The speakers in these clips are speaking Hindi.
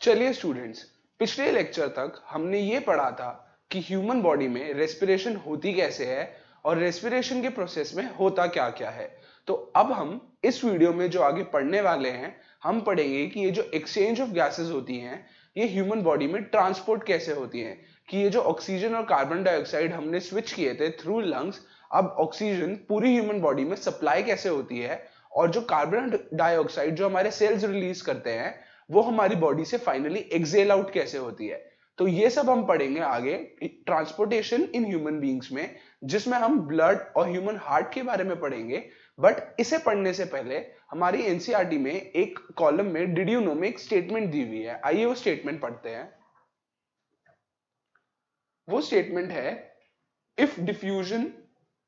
चलिए स्टूडेंट्स, पिछले लेक्चर तक हमने ये पढ़ा था कि ह्यूमन बॉडी में रेस्पिरेशन होती कैसे है और रेस्पिरेशन के प्रोसेस में होता क्या क्या है। तो अब हम इस वीडियो में जो आगे पढ़ने वाले हैं, हम पढ़ेंगे कि ये जो एक्सचेंज ऑफ गैसेस होती हैं, ये ह्यूमन बॉडी में ट्रांसपोर्ट कैसे होती हैं, कि ये जो ऑक्सीजन और कार्बन डाइऑक्साइड हमने स्विच किए थे थ्रू लंग्स, अब ऑक्सीजन पूरी ह्यूमन बॉडी में सप्लाई कैसे होती है, और जो कार्बन डाइऑक्साइड जो हमारे सेल्स रिलीज करते हैं वो हमारी बॉडी से फाइनली एक्सेल आउट कैसे होती है। तो ये सब हम पढ़ेंगे आगे ट्रांसपोर्टेशन इन ह्यूमन बींग्स में, जिसमें हम ब्लड और ह्यूमन हार्ट के बारे में पढ़ेंगे। बट इसे पढ़ने से पहले हमारी एनसीईआरटी में एक कॉलम में डिड यू नो में एक स्टेटमेंट दी हुई है, आइए वो स्टेटमेंट पढ़ते हैं। वो स्टेटमेंट है, if diffusion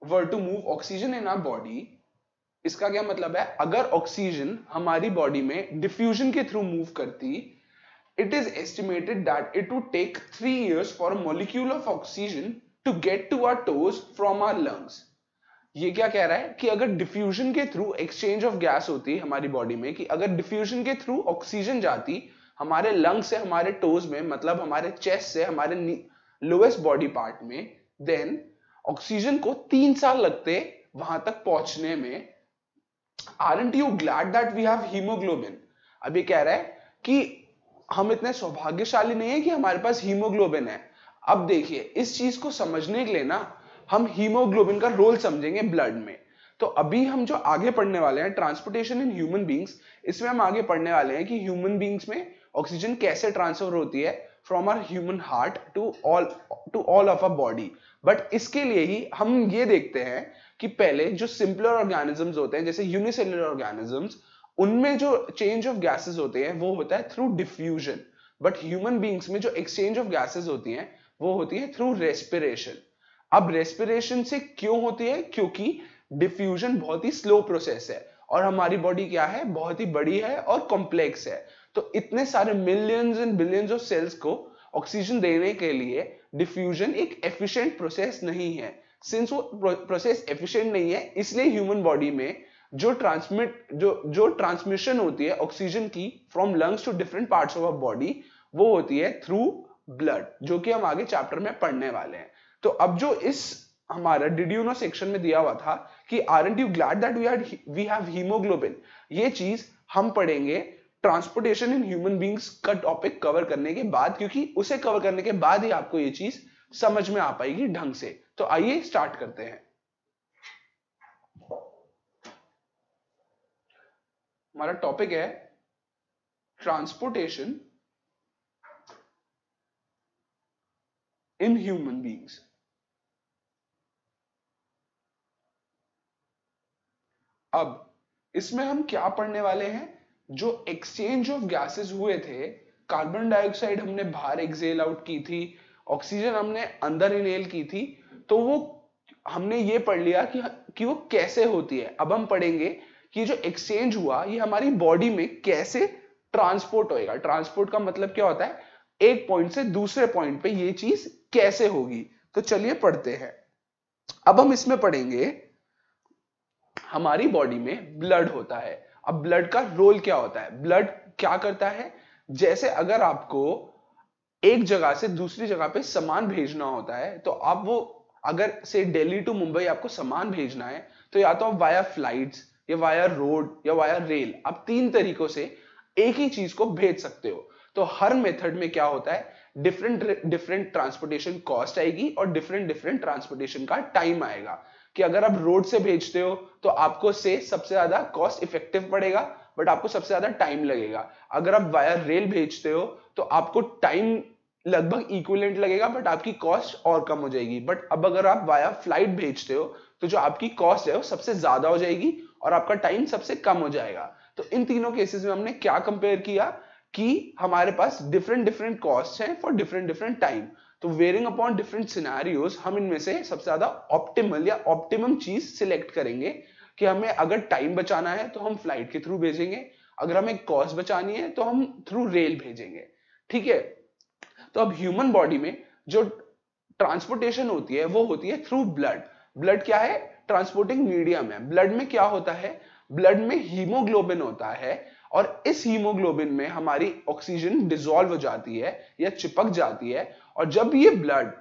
were to move oxygen in our body, इसका क्या मतलब है, अगर ऑक्सीजन हमारी बॉडी में डिफ्यूजन के थ्रू मूव करती, it is estimated that it would take 3 years for a molecule of oxygen to get to our toes from our lungs. ये क्या कह रहा है कि अगर डिफ्यूजन के थ्रू एक्सचेंज ऑफ गैस होती हमारी बॉडी में, कि अगर डिफ्यूजन के थ्रू ऑक्सीजन जाती हमारे लंग्स से हमारे टोज में, मतलब हमारे चेस्ट से हमारे लोएस्ट बॉडी पार्ट में, देन ऑक्सीजन को 3 साल लगते वहां तक पहुंचने में। Aren't you glad that we have hemoglobin? अब ये कह रहा है कि हम इतने सौभाग्यशाली नहीं है कि हमारे पास हीमोग्लोबिन है। अब देखिए, इस चीज को समझने के लिए ना हम हीमोग्लोबिन का रोल समझेंगे ब्लड में। तो अभी हम जो आगे पढ़ने वाले हैं ट्रांसपोर्टेशन इन ह्यूमन बींग्स, इसमें हम आगे पढ़ने वाले हैं कि ह्यूमन बींग्स में ऑक्सीजन कैसे ट्रांसफर होती है from our human heart to all of our body. But इसके लिए ही हम ये देखते हैं कि पहले जो सिंपलर ऑर्गेनिजम्स होते हैं, जैसे यूनिसेलुलर ऑर्गेनिजम्स, उनमें जो चेंज ऑफ गैसेस होते हैं वो होता है through diffusion. But human beings में जो एक्सचेंज ऑफ गैसेस होती हैं वो होती है थ्रू रेस्पिरेशन। अब रेस्पिरेशन से क्यों होती है, क्योंकि डिफ्यूजन बहुत ही स्लो प्रोसेस है और हमारी बॉडी क्या है, बहुत ही बड़ी है और कॉम्प्लेक्स है। तो इतने सारे millions and billions of cells को ऑक्सीजन देने के लिए डिफ्यूजन एक एफिशिएंट प्रोसेस नहीं है। सिंस वो प्रोसेस एफिशिएंट नहीं है, इसलिए ह्यूमन बॉडी में जो ट्रांसमिशन होती है ऑक्सीजन की from lungs to different parts of our body, वो होती है थ्रू ब्लड, जो कि हम आगे चैप्टर में पढ़ने वाले हैं। तो अब जो इस हमारा डिड यू नो सेक्शन में दिया हुआ था कि aren't you glad that we have haemoglobin, ये चीज हम पढ़ेंगे ट्रांसपोर्टेशन इन ह्यूमन बींग्स का टॉपिक कवर करने के बाद, क्योंकि उसे कवर करने के बाद ही आपको ये चीज समझ में आ पाएगी ढंग से। तो आइए स्टार्ट करते हैं। हमारा टॉपिक है ट्रांसपोर्टेशन इन ह्यूमन बींग्स। अब इसमें हम क्या पढ़ने वाले हैं, जो एक्सचेंज ऑफ गैसेस हुए थे, कार्बन डाइऑक्साइड हमने बाहर एक्सेल आउट की थी, ऑक्सीजन हमने अंदर इनहेल की थी, तो वो हमने ये पढ़ लिया कि वो कैसे होती है। अब हम पढ़ेंगे कि जो एक्सचेंज हुआ ये हमारी बॉडी में कैसे ट्रांसपोर्ट होएगा। ट्रांसपोर्ट का मतलब क्या होता है, एक पॉइंट से दूसरे पॉइंट पे ये चीज कैसे होगी। तो चलिए पढ़ते हैं। अब हम इसमें पढ़ेंगे, हमारी बॉडी में ब्लड होता है। अब ब्लड का रोल क्या होता है, ब्लड क्या करता है, जैसे अगर आपको एक जगह से दूसरी जगह पे सामान भेजना होता है, तो आप वो अगर से दिल्ली टू मुंबई आपको सामान भेजना है, तो या तो आप वाया फ्लाइट्स या वाया रोड या वाया रेल, आप 3 तरीकों से एक ही चीज को भेज सकते हो। तो हर मेथड में क्या होता है, डिफरेंट ट्रांसपोर्टेशन कॉस्ट आएगी और डिफरेंट ट्रांसपोर्टेशन का टाइम आएगा। कि अगर आप रोड से भेजते हो तो आपको से सबसे ज्यादा कॉस्ट इफेक्टिव पड़ेगा, बट आपको सबसे ज्यादा टाइम लगेगा। अगर आप वाया रेल भेजते हो तो आपको टाइम लगभग इक्विवेलेंट लगेगा, बट आपकी कॉस्ट और कम हो जाएगी। बट अब अगर आप वाया फ्लाइट भेजते हो तो जो आपकी कॉस्ट है वो सबसे ज्यादा हो जाएगी और आपका टाइम सबसे कम हो जाएगा। तो इन तीनों केसेस में हमने क्या कंपेयर किया कि हमारे पास डिफरेंट कॉस्ट हैं फॉर डिफरेंट टाइम। तो वेरिंग अपॉन डिफरेंट सिनेरियोज हम इनमें से सबसे ज्यादा ऑप्टिमल या ऑप्टिमम चीज सिलेक्ट करेंगे कि हमें अगर टाइम बचाना है तो हम फ्लाइट के थ्रू भेजेंगे, अगर हमें कॉस्ट बचानी है तो हम थ्रू रेल भेजेंगे। ठीक है। तो अब ह्यूमन बॉडी में जो ट्रांसपोर्टेशन होती है वो होती है थ्रू ब्लड। ब्लड क्या है, ट्रांसपोर्टिंग मीडियम है। ब्लड में क्या होता है, ब्लड में हीमोग्लोबिन होता है और इस हीमोग्लोबिन में हमारी ऑक्सीजन डिसॉल्व हो जाती है या चिपक जाती है, और जब ये ब्लड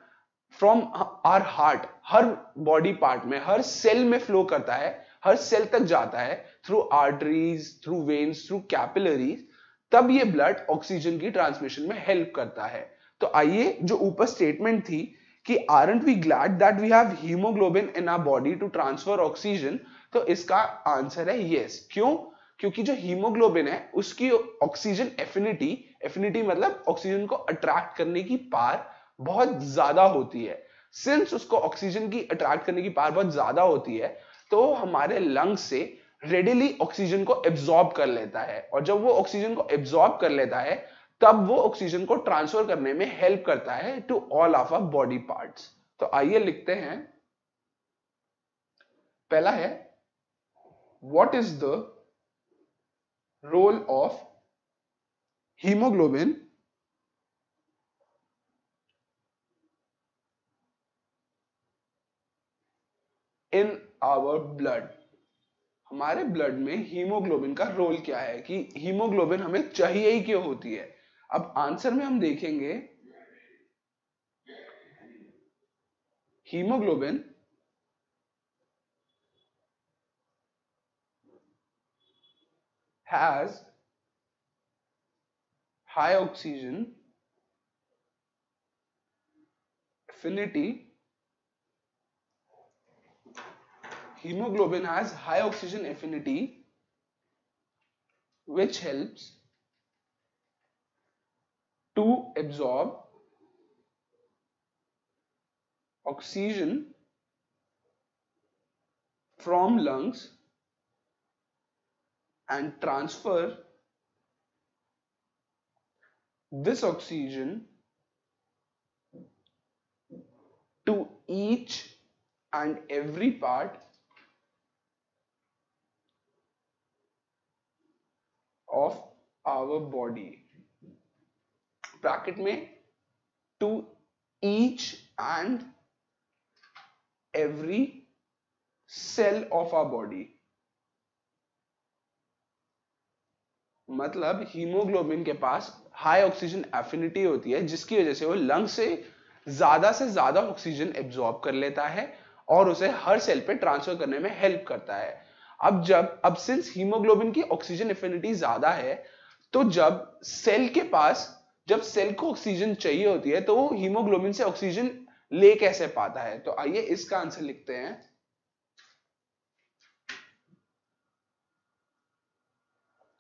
फ्रॉम आवर हार्ट हर बॉडी पार्ट में, हर सेल में फ्लो करता है, हर सेल तक जाता है through arteries, through veins, through capillaries, तब ये ब्लड ऑक्सीजन की ट्रांसमिशन में हेल्प करता है। तो आइए, जो ऊपर स्टेटमेंट थी कि aren't we glad that we have hemoglobin in our body to transfer oxygen, तो इसका आंसर है यस। क्यों? क्योंकि जो हीमोग्लोबिन है उसकी ऑक्सीजन एफिनिटी, एफिनिटी मतलब ऑक्सीजन को अट्रैक्ट करने की पावर बहुत ज्यादा होती है। सिंस उसको ऑक्सीजन की अट्रैक्ट करने की पावर बहुत ज्यादा होती है, तो हमारे लंग्स से रेडिली ऑक्सीजन को एब्जॉर्ब कर लेता है, और जब वो ऑक्सीजन को एब्जॉर्ब कर लेता है तब वो ऑक्सीजन को ट्रांसफर करने में हेल्प करता है to all of our body parts. तो आइए लिखते हैं। पहला है, what is the role of haemoglobin in our blood. हमारे ब्लड में हीमोग्लोबिन का रोल क्या है, कि हीमोग्लोबिन हमें चाहिए ही क्यों होती है। अब आंसर में हम देखेंगे, haemoglobin has high oxygen affinity. Hemoglobin has high oxygen affinity, which helps to absorb oxygen from lungs and transfer this oxygen to each and every part of our body. Bracket में, to each and every cell of our body। मतलब हीमोग्लोबिन के पास हाई ऑक्सीजन एफिनिटी होती है, जिसकी वजह से वो लंग से ज्यादा ऑक्सीजन एब्जॉर्ब कर लेता है और उसे हर सेल पे ट्रांसफर करने में हेल्प करता है। अब सिंस हीमोग्लोबिन की ऑक्सीजन एफिनिटी ज्यादा है, तो जब सेल को ऑक्सीजन चाहिए होती है, तो वो हीमोग्लोबिन से ऑक्सीजन ले कैसे पाता है। तो आइए इसका आंसर लिखते हैं।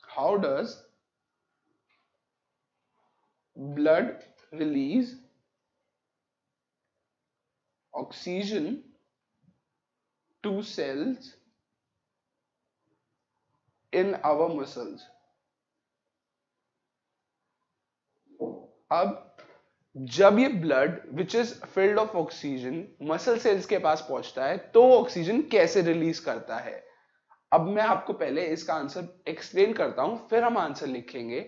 How does blood release oxygen to cells in our muscles? अब जब ये blood which is filled of oxygen muscle cells के पास पहुंचता है, तो ऑक्सीजन कैसे रिलीज करता है। अब मैं आपको पहले इसका आंसर एक्सप्लेन करता हूं, फिर हम आंसर लिखेंगे।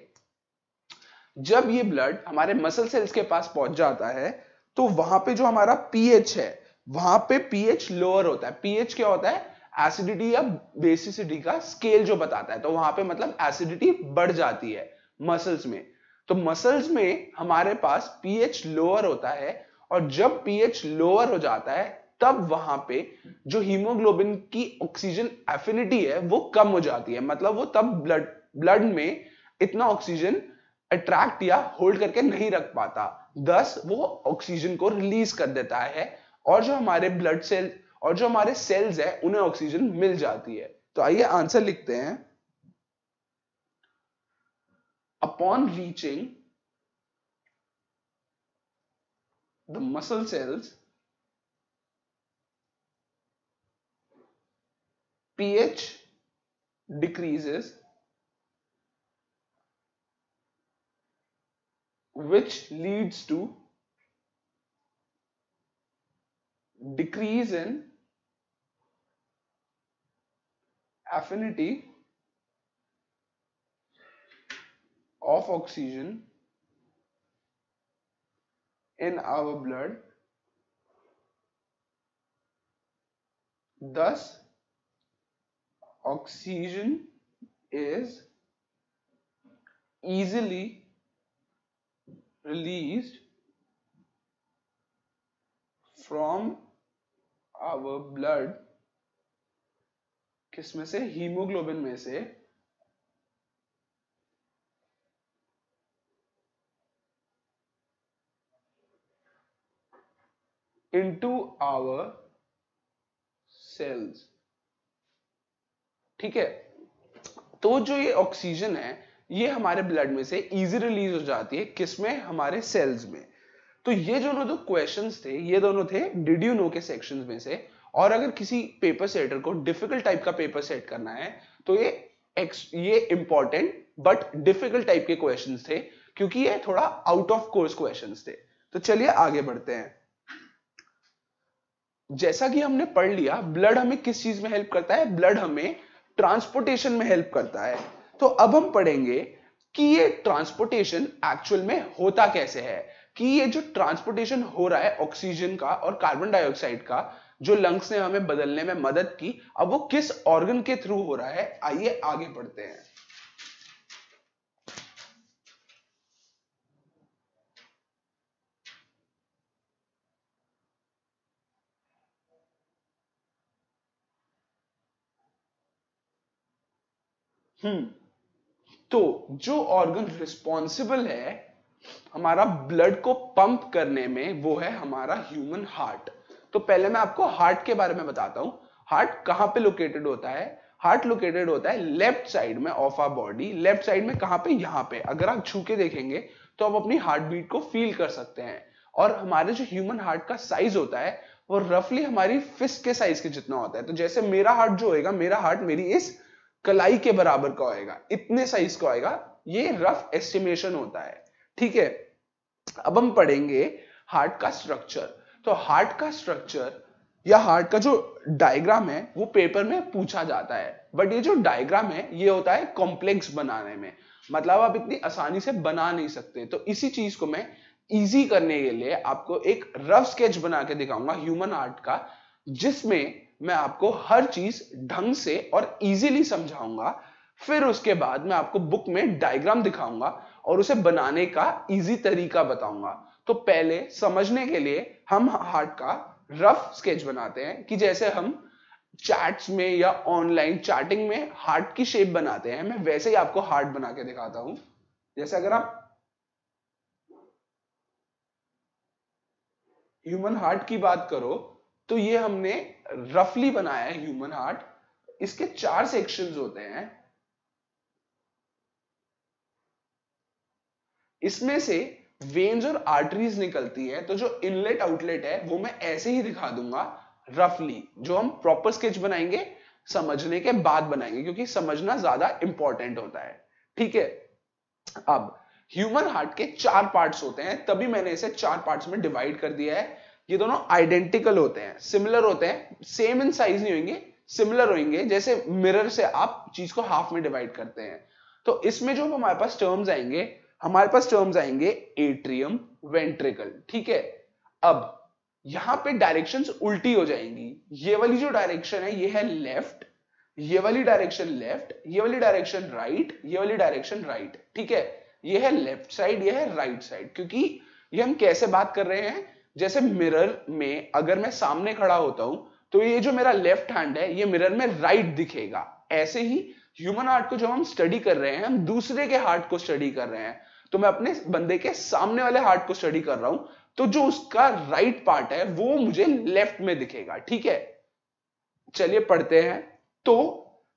जब ये ब्लड हमारे मसल सेल्स के पास पहुंच जाता है, तो वहां पे जो हमारा पीएच है, वहां पे पीएच लोअर होता है। पीएच क्या होता है? एसिडिटी या बेसिसिटी का स्केल जो बताता है। तो वहां पे मतलब एसिडिटी बढ़ जाती है मसल्स में। तो मसल्स में हमारे पास पीएच लोअर होता है, और जब पीएच लोअर हो जाता है, तब वहां पे जो हीमोग्लोबिन की ऑक्सीजन एफिनिटी है वो कम हो जाती है। मतलब वो तब ब्लड में इतना ऑक्सीजन अट्रैक्ट या होल्ड करके नहीं रख पाता, दस वो ऑक्सीजन को रिलीज कर देता है, और जो हमारे ब्लड सेल और जो हमारे सेल्स है उन्हें ऑक्सीजन मिल जाती है। तो आइए आंसर लिखते हैं। Upon reaching the muscle cells, pH decreases, which leads to decrease in affinity of oxygen in our blood. Thus, oxygen is easily released from our blood, किसमें से, हीमोग्लोबिन में से, into our cells। ठीक है, तो जो ये ऑक्सीजन है ये हमारे ब्लड में से इजी रिलीज हो जाती है, किसमें, हमारे सेल्स में। तो ये जो दो क्वेश्चंस थे ये दोनों थे डिड यू नो के सेक्शंस में से। और अगर किसी पेपर सेटर को डिफिकल्ट टाइप का पेपर सेट करना है तो ये इंपॉर्टेंट बट डिफिकल्ट टाइप के क्वेश्चंस थे, क्योंकि ये थोड़ा आउट ऑफ कोर्स क्वेश्चंस थे। तो चलिए आगे बढ़ते हैं। जैसा कि हमने पढ़ लिया ब्लड हमें किस चीज में हेल्प करता है, ब्लड हमें ट्रांसपोर्टेशन में हेल्प करता है। तो अब हम पढ़ेंगे कि ये ट्रांसपोर्टेशन एक्चुअल में होता कैसे है, कि ये जो ट्रांसपोर्टेशन हो रहा है ऑक्सीजन का और कार्बन डाइऑक्साइड का जो लंग्स ने हमें बदलने में मदद की, अब वो किस ऑर्गन के थ्रू हो रहा है, आइए आगे बढ़ते हैं। तो जो ऑर्गन रिस्पॉन्सिबल है हमारा ब्लड को पंप करने में वो है हमारा ह्यूमन हार्ट। तो पहले मैं आपको हार्ट के बारे में बताता हूं। हार्ट कहां पे लोकेटेड होता है, हार्ट लोकेटेड होता है लेफ्ट साइड में of our body. Left side में कहां पे, यहां पे। अगर आप छू के देखेंगे तो आप अपनी हार्ट बीट को फील कर सकते हैं। और हमारे जो ह्यूमन हार्ट का साइज होता है वो रफली हमारी फिस्ट के साइज के जितना होता है। तो जैसे मेरा हार्ट जो होएगा, मेरा हार्ट मेरी इस कलाई के बराबर का होएगा, इतने साइज का होएगा। ये रफ एस्टिमेशन होता है, ठीक है। अब हम पढ़ेंगे हार्ट का स्ट्रक्चर। तो हार्ट का स्ट्रक्चर या हार्ट का जो डायग्राम है वो पेपर में पूछा जाता है, बट ये जो डायग्राम है ये होता है कॉम्प्लेक्स बनाने में, मतलब आप इतनी आसानी से बना नहीं सकते। तो इसी चीज को मैं इजी करने के लिए आपको एक रफ स्केच बना के दिखाऊंगा ह्यूमन हार्ट का, जिसमें मैं आपको हर चीज ढंग से और इजीली समझाऊंगा। फिर उसके बाद मैं आपको बुक में डायग्राम दिखाऊंगा और उसे बनाने का इजी तरीका बताऊंगा। तो पहले समझने के लिए हम हार्ट का रफ स्केच बनाते हैं, कि जैसे हम चैट्स में या ऑनलाइन चैटिंग में हार्ट की शेप बनाते हैं, मैं वैसे ही आपको हार्ट बना के दिखाता हूं। जैसे अगर आप ह्यूमन हार्ट की बात करो तो ये हमने रफली बनाया है ह्यूमन हार्ट। इसके 4 सेक्शंस होते हैं। इसमें से वेन्स और आर्टरीज निकलती है, तो जो इनलेट आउटलेट है वो मैं ऐसे ही दिखा दूंगा रफली। जो हम प्रॉपर स्केच बनाएंगे समझने के बाद बनाएंगे, क्योंकि समझना ज्यादा इंपॉर्टेंट होता है, ठीक है। अब ह्यूमन हार्ट के 4 पार्ट्स होते हैं, तभी मैंने इसे 4 पार्ट्स में डिवाइड कर दिया है। ये दोनों आइडेंटिकल होते हैं, सिमिलर होते हैं, सेम इन साइज नहीं होंगे, सिमिलर होंगे। जैसे मिरर से आप चीज को हाफ में डिवाइड करते हैं। तो इसमें जो हमारे पास टर्म्स आएंगे, हमारे पास टर्म्स आएंगे एट्रियम, वेंट्रिकल, ठीक है। अब यहां पे डायरेक्शंस उल्टी हो जाएंगी। ये वाली जो डायरेक्शन है ये है लेफ्ट, ये वाली डायरेक्शन लेफ्ट, ये वाली डायरेक्शन राइट, ये वाली डायरेक्शन राइट, ठीक है। ये है लेफ्ट साइड, ये है राइट साइड। क्योंकि ये हम कैसे बात कर रहे हैं, जैसे मिरर में अगर मैं सामने खड़ा होता हूं तो ये जो मेरा लेफ्ट हैंड है ये मिरर में राइट दिखेगा। ऐसे ही ह्यूमन हार्ट को जब हम स्टडी कर रहे हैं, हम दूसरे के हार्ट को स्टडी कर रहे हैं, तो मैं अपने बंदे के सामने वाले हार्ट को स्टडी कर रहा हूं, तो जो उसका राइट पार्ट है वो मुझे लेफ्ट में दिखेगा, ठीक है। चलिए पढ़ते हैं। तो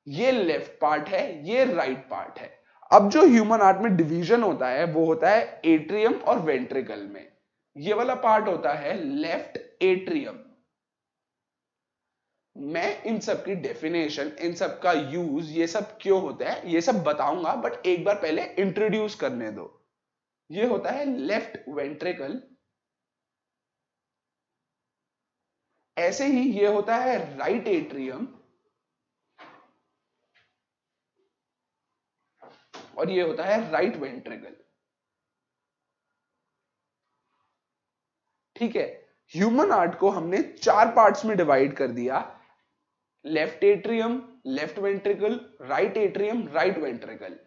ये लेफ्ट पार्ट है, ये राइट पार्ट है। अब जो ह्यूमन हार्ट में डिवीजन होता है वो होता है एट्रियम और वेंट्रिकल में। ये वाला पार्ट होता है लेफ्ट एट्रियम। मैं इन सब की डेफिनेशन, इन सब का यूज, ये सब क्यों होता है ये सब बताऊंगा, बट एक बार पहले इंट्रोड्यूस करने दो। ये होता है लेफ्ट वेंट्रिकल, ऐसे ही ये होता है राइट एट्रियम, और ये होता है राइट वेंट्रिकल, ठीक है। ह्यूमन हार्ट को हमने 4 पार्ट्स में डिवाइड कर दिया, left atrium, left ventricle, right atrium, right ventricle.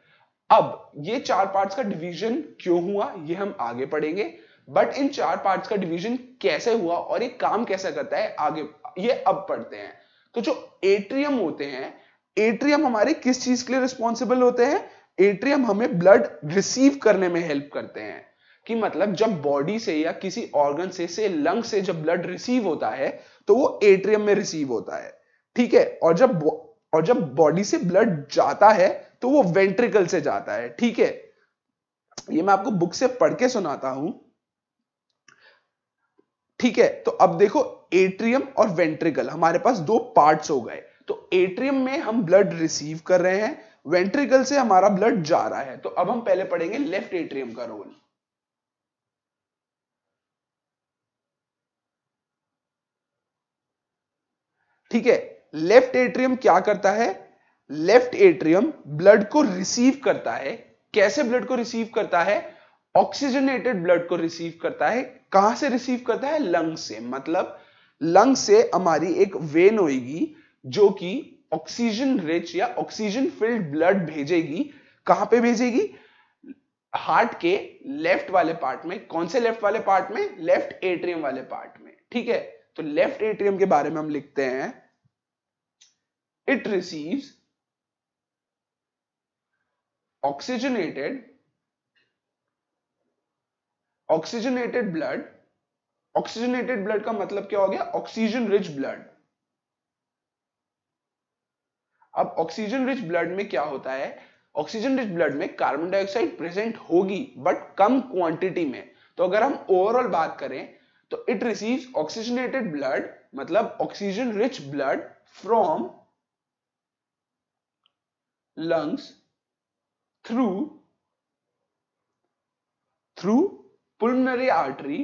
अब ये चार पार्ट्स का डिवीजन क्यों हुआ ये हम आगे पढ़ेंगे, बट इन चार पार्ट्स का डिवीजन कैसे हुआ और ये काम कैसा करता है आगे ये अब पढ़ते हैं। तो जो एट्रियम होते हैं, एट्रियम हमारे किस चीज के लिए रिस्पॉन्सिबल होते हैं? एट्रियम हमें ब्लड रिसीव करने में हेल्प करते हैं। कि मतलब जब बॉडी से या किसी ऑर्गन से लंग से जब ब्लड रिसीव होता है तो वो एट्रियम में रिसीव होता है, ठीक है। और जब बॉडी से ब्लड जाता है तो वो वेंट्रिकल से जाता है, ठीक है। ये मैं आपको बुक से पढ़ के सुनाता हूं, ठीक है। तो अब देखो एट्रियम और वेंट्रिकल हमारे पास दो पार्ट्स हो गए। तो एट्रियम में हम ब्लड रिसीव कर रहे हैं, वेंट्रिकल से हमारा ब्लड जा रहा है। तो अब हम पहले पढ़ेंगे लेफ्ट एट्रियम का रोल। ठीक है, लेफ्ट एट्रियम क्या करता है? लेफ्ट एट्रियम ब्लड को रिसीव करता है। कैसे ब्लड को रिसीव करता है? ऑक्सीजनेटेड ब्लड को रिसीव करता है। कहां से रिसीव करता है? लंग से। मतलब लंग से हमारी एक वेन होगी जो कि ऑक्सीजन रिच या ऑक्सीजन फिल्ड ब्लड भेजेगी। कहां पे भेजेगी? हार्ट के लेफ्ट वाले पार्ट में। कौन से लेफ्ट वाले पार्ट में? लेफ्ट एट्रियम वाले पार्ट में, ठीक है। तो लेफ्ट एट्रियम के बारे में हम लिखते हैं, it receives oxygenated blood. Oxygenated blood का मतलब क्या हो गया? Oxygen rich blood. अब ऑक्सीजन रिच ब्लड में क्या होता है? ऑक्सीजन रिच ब्लड में कार्बन डाइऑक्साइड प्रेजेंट होगी बट कम क्वांटिटी में। तो अगर हम ओवरऑल बात करें तो इट रिसीव्स ऑक्सीजनेटेड ब्लड, मतलब oxygen rich blood from lungs through pulmonary artery,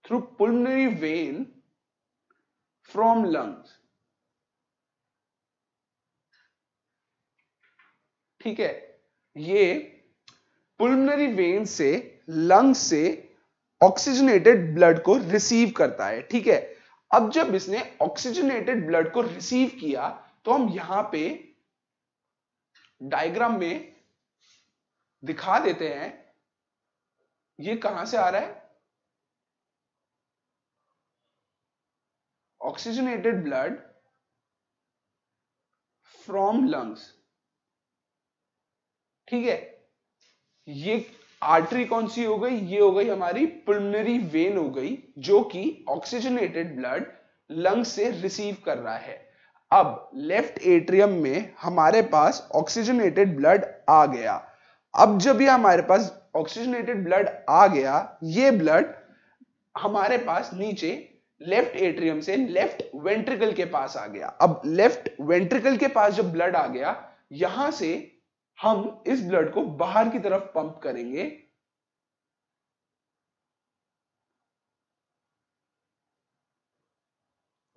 through pulmonary vein from lungs, ठीक है। ये पुल्मनरी वेन से लंग से ऑक्सीजनेटेड ब्लड को रिसीव करता है, ठीक है। अब जब इसने ऑक्सीजनेटेड ब्लड को रिसीव किया तो हम यहां पे डायग्राम में दिखा देते हैं ये कहां से आ रहा है। ऑक्सीजनेटेड ब्लड फ्रॉम लंग्स, ठीक है। ये आर्टरी कौन सी हो गई? ये हो गई हमारी पुल्मनरी वेन हो गई जो कि ऑक्सीजनेटेड ब्लड लंग से रिसीव कर रहा है। अब लेफ्ट एट्रियम में हमारे पास ऑक्सीजनेटेड ब्लड आ गया। अब जब ये हमारे पास ऑक्सीजनेटेड ब्लड आ गया, ये ब्लड हमारे पास नीचे लेफ्ट एट्रियम से लेफ्ट वेंट्रिकल के पास आ गया। अब लेफ्ट वेंट्रिकल के पास जब ब्लड आ गया, यहां से हम इस ब्लड को बाहर की तरफ पंप करेंगे।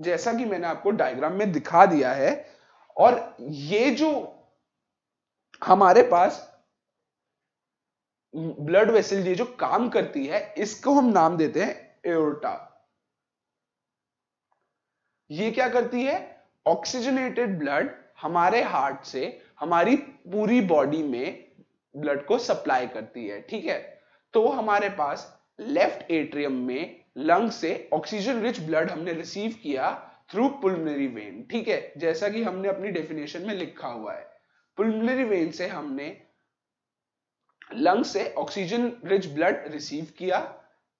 जैसा कि मैंने आपको डायग्राम में दिखा दिया है। और ये जो हमारे पास ब्लड वेसल ये जो काम करती है, इसको हम नाम देते हैं एओर्टा। ये क्या करती है? ऑक्सीजनेटेड ब्लड हमारे हार्ट से हमारी पूरी बॉडी में ब्लड को सप्लाई करती है, ठीक है। तो हमारे पास लेफ्ट एट्रियम में लंग से ऑक्सीजन रिच ब्लड हमने रिसीव किया थ्रू पुल्मनरी वेन, ठीक है। जैसा कि हमने अपनी डेफिनेशन में लिखा हुआ है, पुल्मनरी वेन से हमने लंग से ऑक्सीजन रिच ब्लड रिसीव किया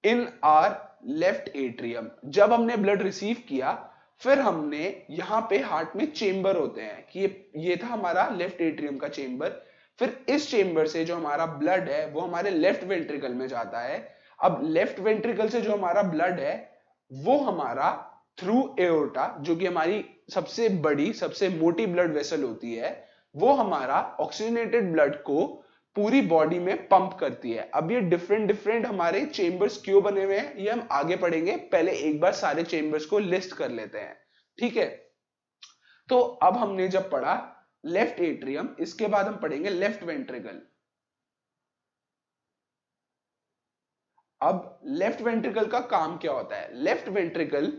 इन आर लेफ्ट एट्रियम। जब हमने ब्लड रिसीव किया, फिर हमने यहां पे हार्ट में चेंबर होते हैं कि ये था हमारा लेफ्ट एट्रियम का चेंबर। फिर इस चेंबर से जो हमारा ब्लड है वो हमारे लेफ्ट वेंट्रिकल में जाता है। अब लेफ्ट वेंट्रिकल से जो हमारा ब्लड है वो हमारा थ्रू एओर्टा, जो कि हमारी सबसे बड़ी सबसे मोटी ब्लड वेसल होती है, वो हमारा ऑक्सीजनेटेड ब्लड को पूरी बॉडी में पंप करती है। अब ये डिफरेंट डिफरेंट हमारे चेंबर्स क्यों बने हुए हैं ये हम आगे पढ़ेंगे। पहले एक बार सारे चेंबर्स को लिस्ट कर लेते हैं, ठीक है। तो अब हमने जब पढ़ा लेफ्ट एट्रियम, इसके बाद हम पढ़ेंगे लेफ्ट वेंट्रिकल। अब लेफ्ट वेंट्रिकल का काम क्या होता है? लेफ्ट वेंट्रिकल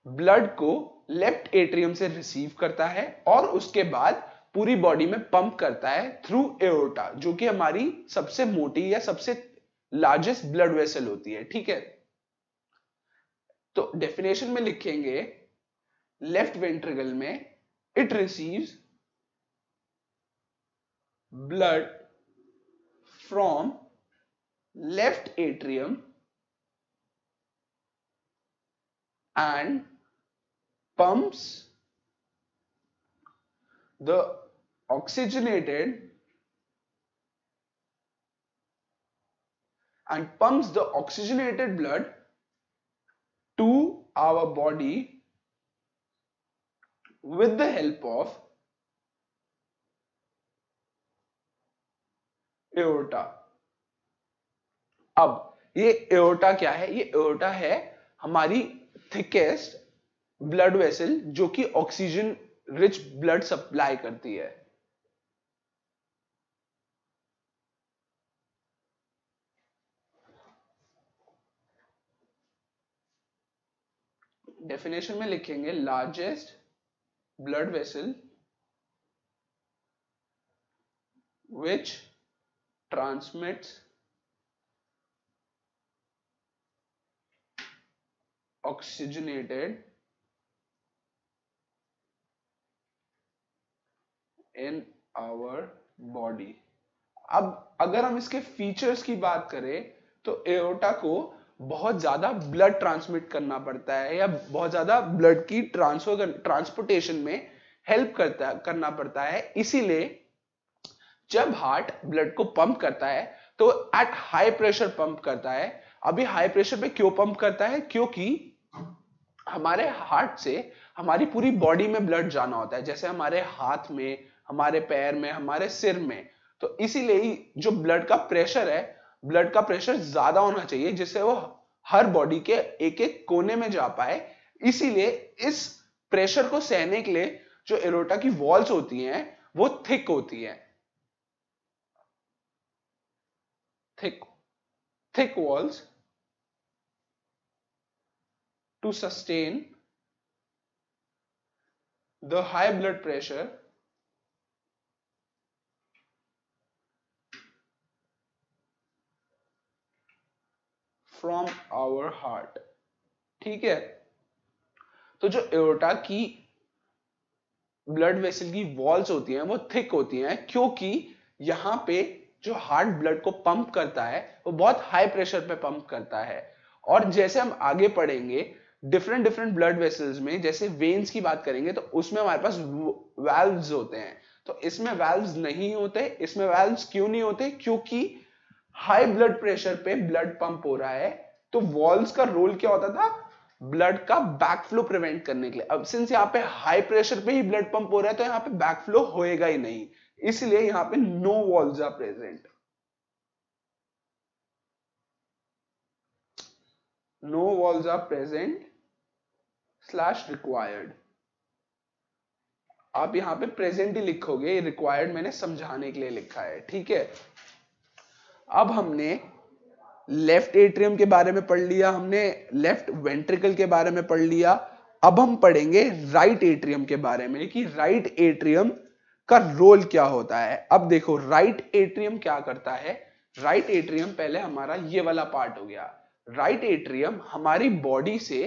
ब्लड को लेफ्ट एट्रियम से रिसीव करता है और उसके बाद पूरी बॉडी में पंप करता है थ्रू एओर्टा, जो कि हमारी सबसे मोटी या सबसे लार्जेस्ट ब्लड वेसल होती है। ठीक है, तो डेफिनेशन में लिखेंगे लेफ्ट वेंट्रिकल में it receives blood from left atrium and pumps the oxygenated blood to our body with the help of aorta। अब ये एओर्टा क्या है? ये एओर्टा है हमारी थिकेस्ट ब्लड वेसल जो कि ऑक्सीजन रिच ब्लड सप्लाई करती है। डेफिनेशन में लिखेंगे largest blood vessel which transmits oxygenated in our body। अब अगर हम इसके फीचर्स की बात करें तो एओर्टा को बहुत ज्यादा ब्लड ट्रांसमिट करना पड़ता है या बहुत ज्यादा ब्लड की ट्रांसपोर्टेशन में हेल्प करना पड़ता है। इसीलिए जब हार्ट ब्लड को पंप करता है तो एट हाई प्रेशर पंप करता है। अभी हाई प्रेशर पे क्यों पंप करता है? क्योंकि हमारे हार्ट से हमारी पूरी बॉडी में ब्लड जाना होता है, जैसे हमारे हाथ में, हमारे पैर में, हमारे सिर में। तो इसीलिए ही जो ब्लड का प्रेशर है, ब्लड का प्रेशर ज्यादा होना चाहिए जिससे वो हर बॉडी के एक एक कोने में जा पाए। इसीलिए इस प्रेशर को सहने के लिए जो एओर्टा की वॉल्स होती हैं वो थिक होती हैं। thick walls to sustain the high blood pressure from our heart। ठीक है, तो जो एओर्टा की ब्लड वेसल की वॉल्स होती हैं वो थिक होती हैं क्योंकि यहां पे जो हार्ट ब्लड को पंप करता है वो बहुत हाई प्रेशर पे पंप करता है। और जैसे हम आगे पढ़ेंगे डिफरेंट ब्लड वेसल्स में, जैसे वेन्स की बात करेंगे तो उसमें हमारे पास वाल्व्स होते हैं, तो इसमें वाल्व्स नहीं होते। इसमें वाल्व्स क्यों नहीं होते? क्योंकि हाई ब्लड प्रेशर पे ब्लड पंप हो रहा है। तो वॉल्व्स का रोल क्या होता था? ब्लड का बैकफ्लो प्रिवेंट करने के लिए। अब सिंस यहाँ पे हाई प्रेशर पे ही ब्लड पंप हो रहा है तो यहाँ पे बैकफ्लो होएगा ही नहीं, इसलिए यहां पे no valves are present. No valves are present slash required. आप यहां पे प्रेजेंट ही लिखोगे, रिक्वायर्ड मैंने समझाने के लिए लिखा है। ठीक है, अब हमने लेफ्ट एट्रियम के बारे में पढ़ लिया, हमने लेफ्ट वेंट्रिकल के बारे में पढ़ लिया। अब हम पढ़ेंगे राइट एट्रियम के बारे में कि राइट एट्रियम का रोल क्या होता है। अब देखो राइट एट्रियम क्या करता है। राइट एट्रियम पहले हमारा ये वाला पार्ट हो गया। राइट एट्रियम हमारी बॉडी से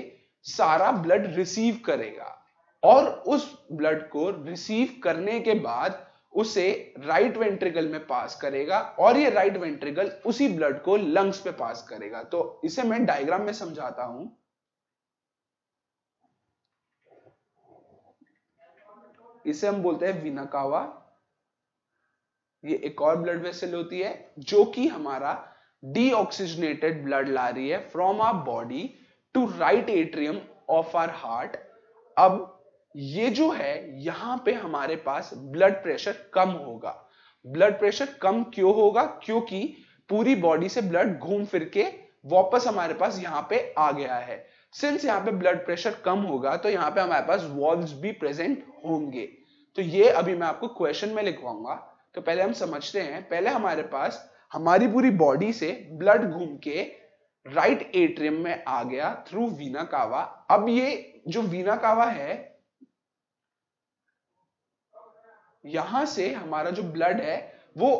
सारा ब्लड रिसीव करेगा और उस ब्लड को रिसीव करने के बाद उसे राइट वेंट्रिकल में पास करेगा और ये राइट वेंट्रिकल उसी ब्लड को लंग्स पे पास करेगा। तो इसे मैं डायग्राम में समझाता हूं। इसे हम बोलते हैं वीना कावा। ये एक और ब्लड वेसल होती है जो कि हमारा डीऑक्सीजनेटेड ब्लड ला रही है from our body to right atrium of our heart. अब ये जो है यहां पे हमारे पास ब्लड प्रेशर कम होगा। ब्लड प्रेशर कम क्यों होगा? क्योंकि पूरी बॉडी से ब्लड घूम फिर के वापस हमारे पास यहां पे आ गया है। सिंस यहाँ पे ब्लड प्रेशर कम होगा तो यहाँ पे हमारे पास वॉल्व्स भी प्रेजेंट होंगे। तो ये अभी मैं आपको क्वेश्चन में लिखवाऊंगा। तो पहले हम समझते हैं। पहले हमारे पास हमारी पूरी बॉडी से ब्लड घूम के राइट एट्रियम में आ गया थ्रू वीना कावा। अब ये जो वीना कावा है यहां से हमारा जो ब्लड है वो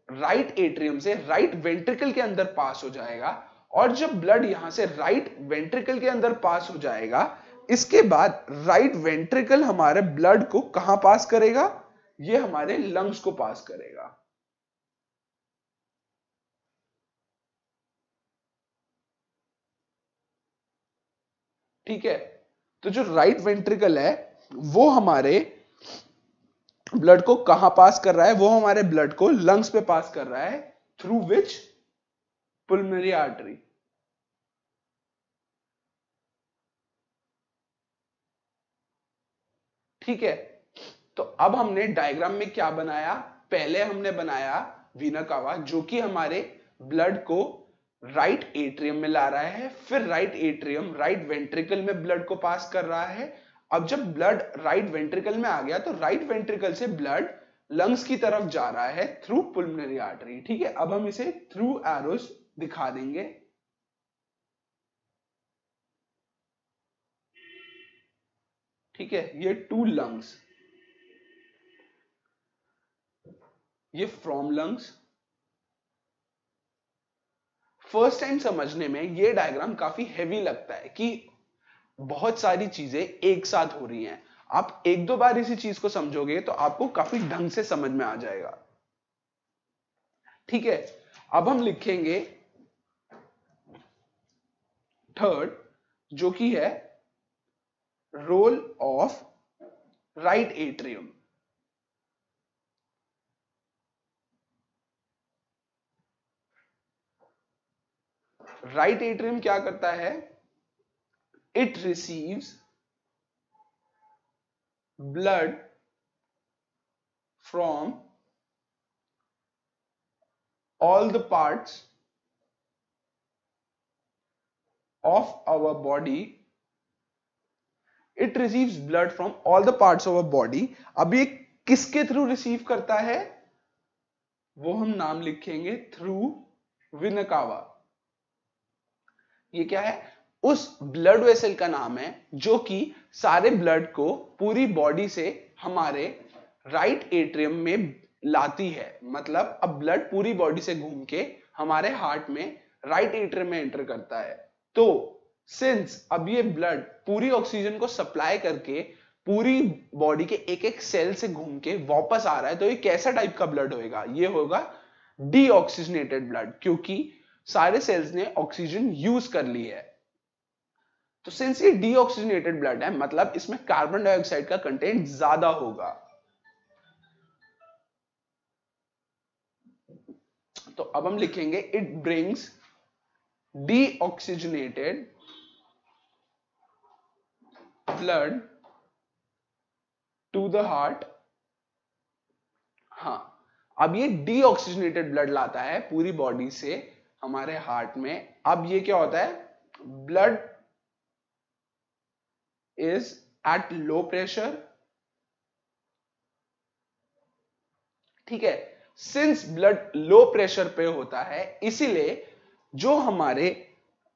राइट एट्रियम से राइट वेंट्रिकल के अंदर पास हो जाएगा, और जब ब्लड यहां से राइट वेंट्रिकल के अंदर पास हो जाएगा, इसके बाद राइट वेंट्रिकल हमारे ब्लड को कहां पास करेगा, ये हमारे लंग्स को पास करेगा। ठीक है, तो जो राइट वेंट्रिकल है वो हमारे ब्लड को कहां पास कर रहा है, वो हमारे ब्लड को लंग्स पे पास कर रहा है, थ्रू विच, पुल्मोनरी आर्टरी। ठीक है, तो अब हमने डायग्राम में क्या बनाया, पहले हमने बनाया वीना कावा जो कि हमारे ब्लड को राइट एट्रियम में ला रहा है, फिर राइट एट्रियम राइट वेंट्रिकल में ब्लड को पास कर रहा है। अब जब ब्लड राइट वेंट्रिकल में आ गया तो राइट वेंट्रिकल से ब्लड लंग्स की तरफ जा रहा है थ्रू पुल्मोनरी आर्टरी। ठीक है, अब हम इसे थ्रू एरोस दिखा देंगे। ठीक है, ये टू लंग्स, ये फ्रॉम लंग्स। फर्स्ट टाइम समझने में ये डायग्राम काफी हेवी लगता है कि बहुत सारी चीजें एक साथ हो रही हैं। आप एक दो बार इसी चीज को समझोगे तो आपको काफी ढंग से समझ में आ जाएगा। ठीक है, अब हम लिखेंगे थर्ड, जो कि है role of right atrium. Right atrium क्या करता है, it receives blood from all the parts of our body, it receives blood from all the parts of our body। अब ये किसके थ्रू रिसीव करता है, वो हम नाम लिखेंगे थ्रू वेना कावा। ये क्या है, उस ब्लड वेसल का नाम है जो कि सारे ब्लड को पूरी बॉडी से हमारे राइट एट्रियम में लाती है। मतलब अब ब्लड पूरी बॉडी से घूम के हमारे हार्ट में राइट एट्रियम में एंटर करता है। तो सिंस अब ये ब्लड पूरी ऑक्सीजन को सप्लाई करके पूरी बॉडी के एक एक सेल से घूम के वापस आ रहा है, तो ये कैसा टाइप का ब्लड होएगा, ये होगा डीऑक्सीजनेटेड ब्लड, क्योंकि सारे सेल्स ने ऑक्सीजन यूज कर ली है। तो सिंस ये डीऑक्सीजनेटेड ब्लड है, मतलब इसमें कार्बन डाइऑक्साइड का कंटेंट ज्यादा होगा। तो अब हम लिखेंगे it brings deoxygenated blood to the heart. हाँ, अब ये डीऑक्सीजनेटेड ब्लड लाता है पूरी बॉडी से हमारे हार्ट में। अब ये क्या होता है, blood is at low pressure. ठीक है, सिंस ब्लड लो प्रेशर पे होता है, इसीलिए जो हमारे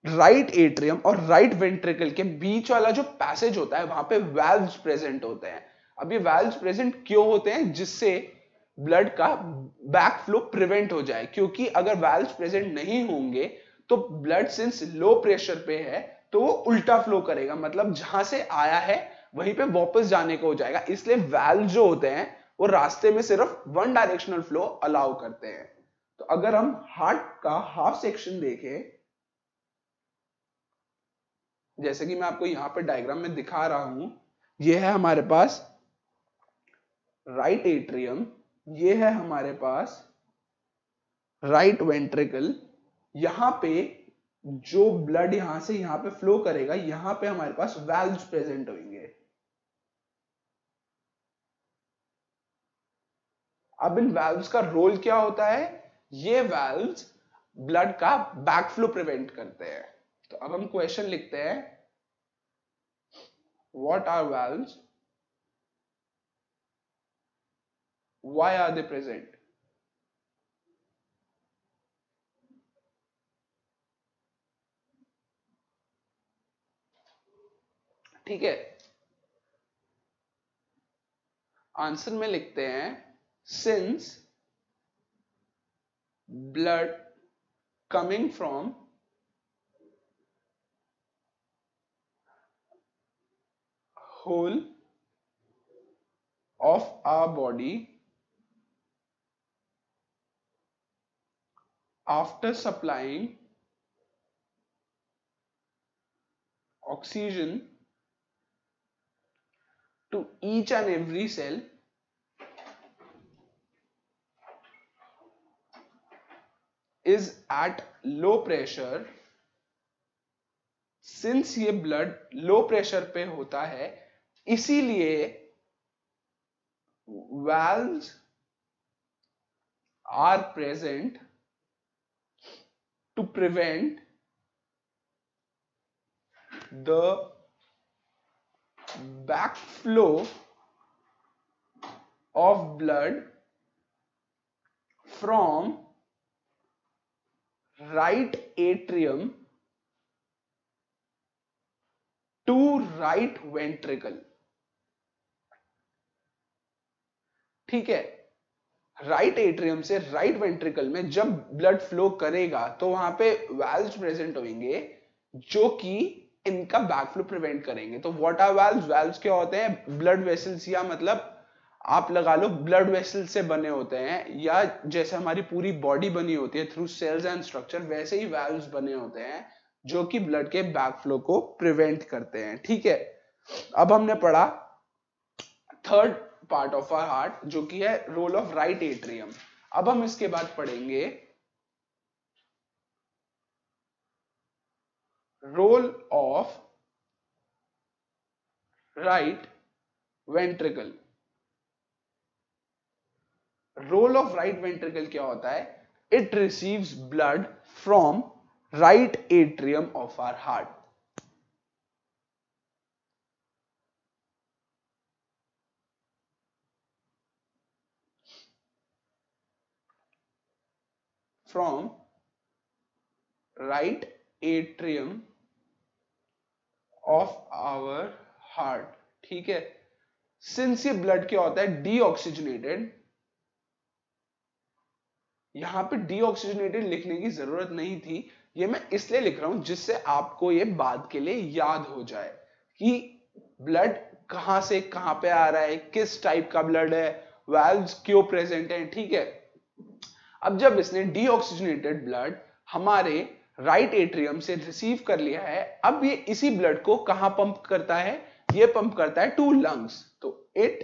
राइट एट्रियम और राइट वेंट्रिकल के बीच वाला जो पैसेज होता है, वहां पे वाल्व्स प्रेजेंट होते हैं। अब ये वाल्व्स प्रेजेंट क्यों होते हैं, जिससे ब्लड का बैक फ्लो प्रिवेंट हो जाए, क्योंकि अगर वाल्व्स प्रेजेंट नहीं होंगे तो ब्लड सिंस लो प्रेशर पे है तो वो उल्टा फ्लो करेगा, मतलब जहां से आया है वहीं पे वापस जाने को हो जाएगा। इसलिए वाल्व जो होते हैं वो रास्ते में सिर्फ वन डायरेक्शनल फ्लो अलाउ करते हैं। तो अगर हम हार्ट का हाफ सेक्शन देखें, जैसे कि मैं आपको यहां पे डायग्राम में दिखा रहा हूं, ये है हमारे पास राइट एट्रियम, ये है हमारे पास राइट वेंट्रिकल। यहां पे जो ब्लड यहां से यहां पे फ्लो करेगा, यहां पे हमारे पास वाल्व्स प्रेजेंट होंगे। अब इन वाल्व्स का रोल क्या होता है, ये वाल्व्स ब्लड का बैक फ्लो प्रिवेंट करते हैं। तो अब हम क्वेश्चन लिखते हैं, what are valves, why are they present. ठीक है, आंसर में लिखते हैं since blood coming from whole of our body after supplying oxygen to each and every cell is at low pressure. Since ये ब्लड लो प्रेशर पे होता है इसीलिए valves are present to prevent the backflow of blood from right atrium to right ventricle. ठीक है, राइट एट्रियम से राइट वेंट्रिकल में जब ब्लड फ्लो करेगा तो वहां पे वाल्व्स प्रेजेंट होंगे जो कि इनका बैकफ्लो प्रिवेंट करेंगे. तो व्हाट आर वाल्व्स? वाल्व्स क्या होते हैं? ब्लड वेसल्स, या मतलब आप लगा लो ब्लड वेसल्स से बने होते हैं, या जैसे हमारी पूरी बॉडी बनी होती है थ्रू सेल्स एंड स्ट्रक्चर, वैसे ही वाल्व्स बने होते हैं जो कि ब्लड के बैकफ्लो को प्रिवेंट करते हैं. ठीक है, अब हमने पढ़ा third part of our heart जो कि है रोल ऑफ राइट एट्रियम. अब हम इसके बाद पढ़ेंगे role of right ventricle. Role of right ventricle क्या होता है? It receives blood from right atrium of our heart. From right atrium of our heart. ठीक है, सिंस ये ब्लड क्या होता है? डीऑक्सीजनेटेड. यहां पे डीऑक्सीजनेटेड लिखने की जरूरत नहीं थी, ये मैं इसलिए लिख रहा हूं जिससे आपको ये बाद के लिए याद हो जाए कि ब्लड कहां से कहां पे आ रहा है, किस टाइप का ब्लड है, वाल्व्स क्यों प्रेजेंट है. ठीक है, अब जब इसने डीऑक्सीजनेटेड ब्लड हमारे राइट एट्रियम से रिसीव कर लिया है, अब ये इसी ब्लड को कहां पंप करता है? ये पंप करता है टू लंग्स. तो it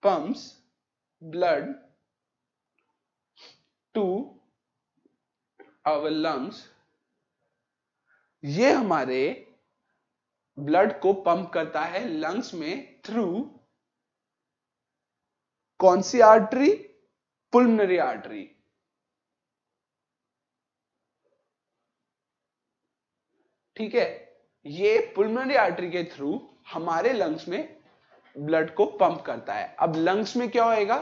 pumps blood to our lungs. ये हमारे ब्लड को पंप करता है लंग्स में थ्रू कौन सी आर्टरी? पुल्मोनरी आर्टरी. ठीक है, ये पुल्मोनरी आर्टरी के थ्रू हमारे लंग्स में ब्लड को पंप करता है. अब लंग्स में क्या होएगा?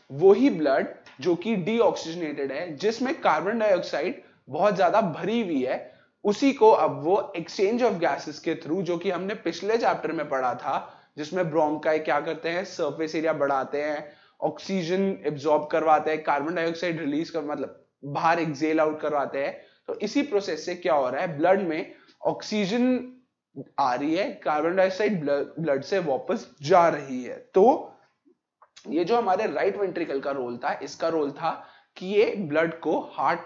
वही ब्लड जो कि डीऑक्सीजनेटेड है, जिसमें कार्बन डाइऑक्साइड बहुत ज्यादा भरी हुई है, उसी को अब वो एक्सचेंज ऑफ गैसेस के थ्रू, जो कि हमने पिछले चैप्टर में पढ़ा था, जिसमें ब्रोंकाई क्या करते हैं? सरफेस एरिया बढ़ाते हैं, ऑक्सीजन एब्जॉर्ब करवाते हैं, कार्बन डाइऑक्साइड रिलीज कर मतलब बाहर एक्सेल आउट करवाते हैं. तो इसी प्रोसेस से क्या हो रहा है? ब्लड में ऑक्सीजन आ रही है, कार्बन डाइऑक्साइड ब्लड से वापस जा रही है. तो ये जो हमारे राइट वेंट्रिकल का रोल था, इसका रोल था कि ये ब्लड को हार्ट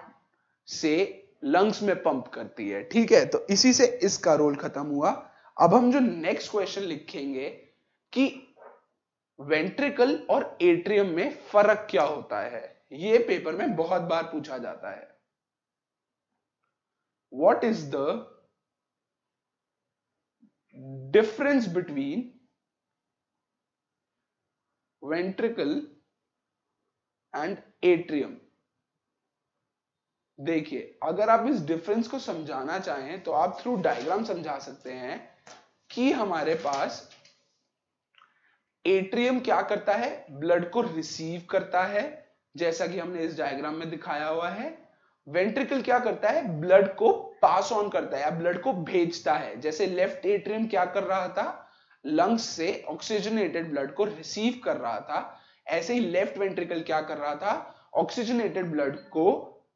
से लंग्स में पंप करती है. ठीक है, तो इसी से इसका रोल खत्म हुआ. अब हम जो नेक्स्ट क्वेश्चन लिखेंगे कि वेंट्रिकल और एट्रियम में फर्क क्या होता है, ये पेपर में बहुत बार पूछा जाता है. What is the difference between ventricle and atrium? देखिए, अगर आप इस डिफरेंस को समझाना चाहें तो आप थ्रू डायग्राम समझा सकते हैं कि हमारे पास एट्रियम क्या करता है? ब्लड को रिसीव करता है, जैसा कि हमने इस डायग्राम में दिखाया हुआ है. वेंट्रिकल क्या करता है? ब्लड को पास ऑन करता है या ब्लड को भेजता है. जैसे लेफ्ट एट्रियम क्या कर रहा था? लंग्स से ऑक्सीजनेटेड ब्लड को रिसीव कर रहा था, ऐसे ही लेफ्ट वेंट्रिकल क्या कर रहा था, ऑक्सीजनेटेड ब्लड को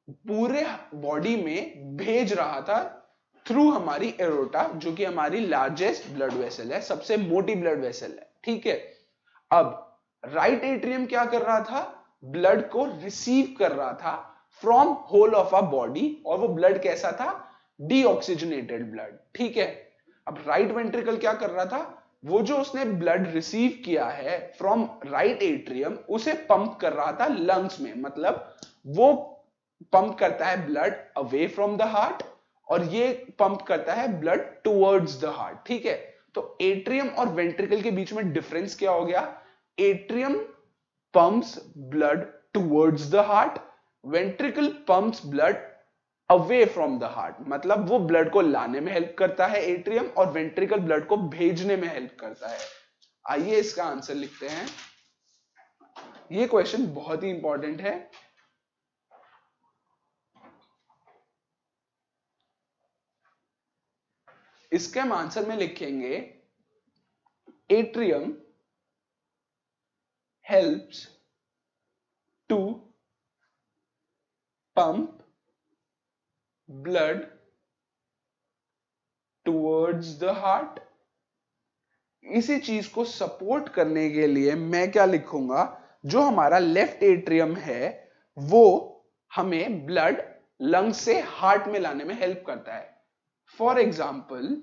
पूरे बॉडी में भेज रहा था थ्रू हमारी एरोटा, जो कि हमारी लार्जेस्ट ब्लड वेसल है, सबसे मोटी ब्लड वेसल है। ठीक है, अब राइट एट्रियम क्या कर रहा था, ब्लड को रिसीव कर रहा था from whole of a body, और वो ब्लड कैसा था, डीऑक्सीजनेटेड ब्लड। ठीक है, अब राइट वेंट्रिकल क्या कर रहा था, वो जो उसने ब्लड रिसीव किया है फ्रॉम राइट एट्रियम उसे पंप कर रहा था लंग्स में, मतलब वो पंप करता है blood away from the heart और ये पंप करता है ब्लड टुवर्ड्स द हार्ट। ठीक है, तो एट्रियम और वेंट्रिकल के बीच में डिफरेंस क्या हो गया, atrium pumps blood towards the heart, ventricle pumps blood away from the heart, मतलब वो ब्लड को लाने में हेल्प करता है एट्रियम, और वेंट्रिकल ब्लड को भेजने में हेल्प करता है। आइए इसका आंसर लिखते हैं, ये क्वेश्चन बहुत ही इंपॉर्टेंट है। इसके हम आंसर में लिखेंगे atrium helps to pump blood towards the heart. इसी चीज को सपोर्ट करने के लिए मैं क्या लिखूंगा, जो हमारा लेफ्ट एट्रियम है वो हमें ब्लड लंग से हार्ट में लाने में हेल्प करता है। For example,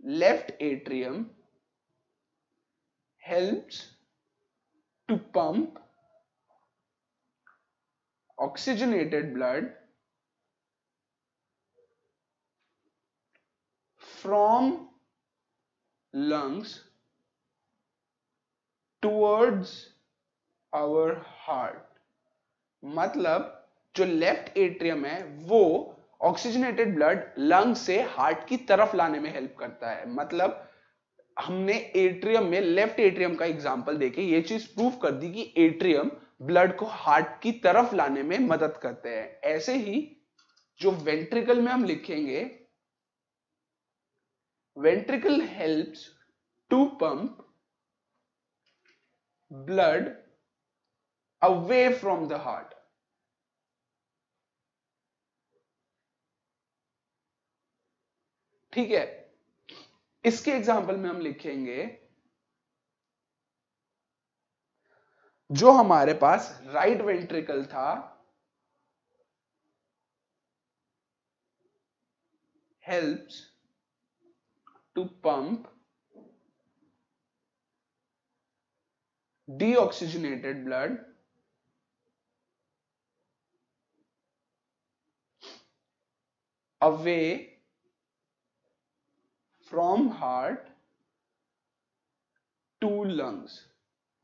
left atrium helps to pump oxygenated blood from lungs towards our heart। मतलब जो लेफ्ट एट्रियम है वो ऑक्सीजनेटेड ब्लड लंग से हार्ट की तरफ लाने में हेल्प करता है। मतलब हमने एट्रियम में लेफ्ट एट्रियम का एग्जांपल देके ये चीज प्रूव कर दी कि एट्रियम ब्लड को हार्ट की तरफ लाने में मदद करते हैं। ऐसे ही जो वेंट्रिकल में हम लिखेंगे, ventricle helps to pump blood away from the heart. ठीक है, इसके एग्जांपल में हम लिखेंगे, जो हमारे पास राइट वेंट्रिकल था helps to pump deoxygenated blood away from heart to lungs।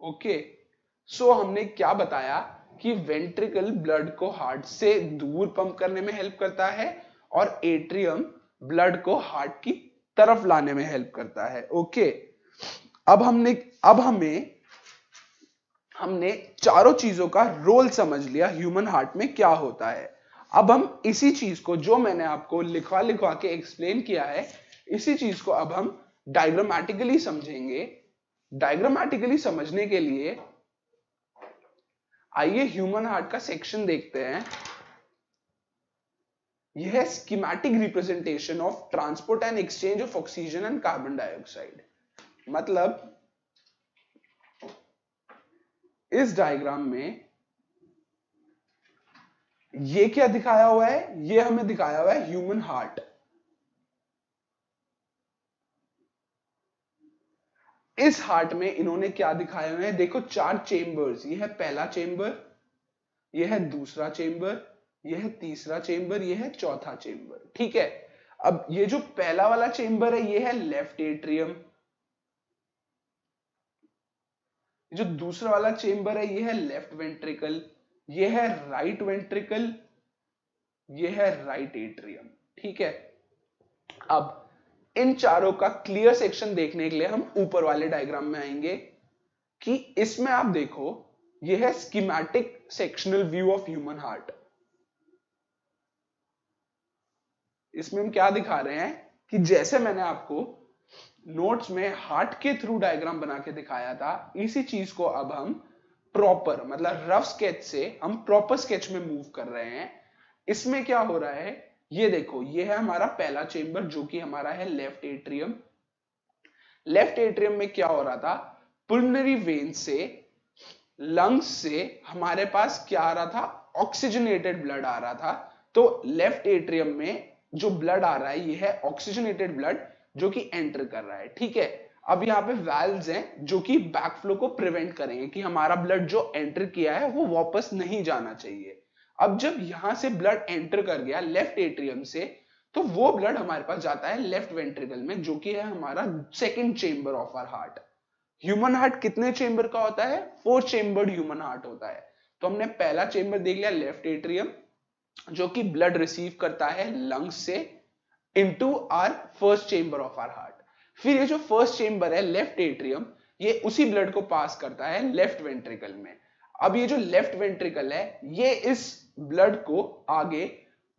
Okay, so हमने क्या बताया कि वेंट्रिकल ब्लड को हार्ट से दूर पंप करने में हेल्प करता है और एट्रियम ब्लड को हार्ट की तरफ लाने में हेल्प करता है। ओके, अब हमने चारों चीजों का रोल समझ लिया ह्यूमन हार्ट में क्या होता है। अब हम इसी चीज को जो मैंने आपको लिखवा के एक्सप्लेन किया है, इसी चीज को अब हम डायग्रामेटिकली समझेंगे। डायग्रामेटिकली समझने के लिए आइए ह्यूमन हार्ट का सेक्शन देखते हैं। यह है schematic representation of transport and exchange of oxygen and carbon dioxide. मतलब इस डायग्राम में ये क्या दिखाया हुआ है, ये हमें दिखाया हुआ है ह्यूमन हार्ट। इस हार्ट में इन्होंने क्या दिखाया हुआ है, देखो 4 चेंबर्स, ये है पहला चेंबर, ये है दूसरा चेंबर, ये है तीसरा चेंबर, ये है चौथा चेंबर। ठीक है, अब ये जो पहला वाला चेंबर है ये है लेफ्ट एट्रियम, जो दूसरा वाला चेंबर है ये है लेफ्ट वेंट्रिकल, ये है राइट वेंट्रिकल, ये है राइट एट्रियम। ठीक है, अब इन चारों का क्लियर सेक्शन देखने के लिए हम ऊपर वाले डायग्राम में आएंगे कि इसमें आप देखो ये है schematic sectional view of human heart. इसमें हम क्या दिखा रहे हैं कि जैसे मैंने आपको नोट्स में हार्ट के थ्रू डायग्राम बना के दिखाया था, इसी चीज को अब हम प्रॉपर मतलब रफ स्केच से हम प्रॉपर स्केच में मूव कर रहे हैं। इसमें क्या हो रहा है, ये देखो, ये है हमारा पहला चेंबर जो कि हमारा है लेफ्ट एट्रियम। लेफ्ट एट्रियम में क्या हो रहा था, पुल्मोनरी वेन से लंग्स से हमारे पास क्या आ रहा था, ऑक्सीजनेटेड ब्लड आ रहा था। तो लेफ्ट एट्रियम में जो ब्लड आ रहा है ये है ऑक्सीजनेटेड ब्लड जो कि एंटर कर रहा है, ठीक है। अब यहाँ पे वाल्व्स हैं जो कि बैकफ्लो को प्रिवेंट करेंगे कि हमारा ब्लड जो एंटर किया है वो वापस नहीं जाना चाहिए। अब जब यहां से ब्लड एंटर कर गया लेफ्ट एट्रियम से, तो वो ब्लड हमारे पास जाता है लेफ्ट वेंट्रिकल में जो कि है हमारा second chamber of our heart. Human heart कितने चेंबर का होता है, 4 चेंबर्ड ह्यूमन हार्ट होता है। तो हमने पहला चेंबर देख लिया लेफ्ट एट्रियम जो कि ब्लड रिसीव करता है लंग्स से into our first chamber of our heart. फिर ये जो फर्स्ट चेंबर है लेफ्ट एट्रियम, ये उसी ब्लड को पास करता है लेफ्ट वेंट्रिकल में। अब ये जो लेफ्ट वेंट्रिकल है ये इस ब्लड को आगे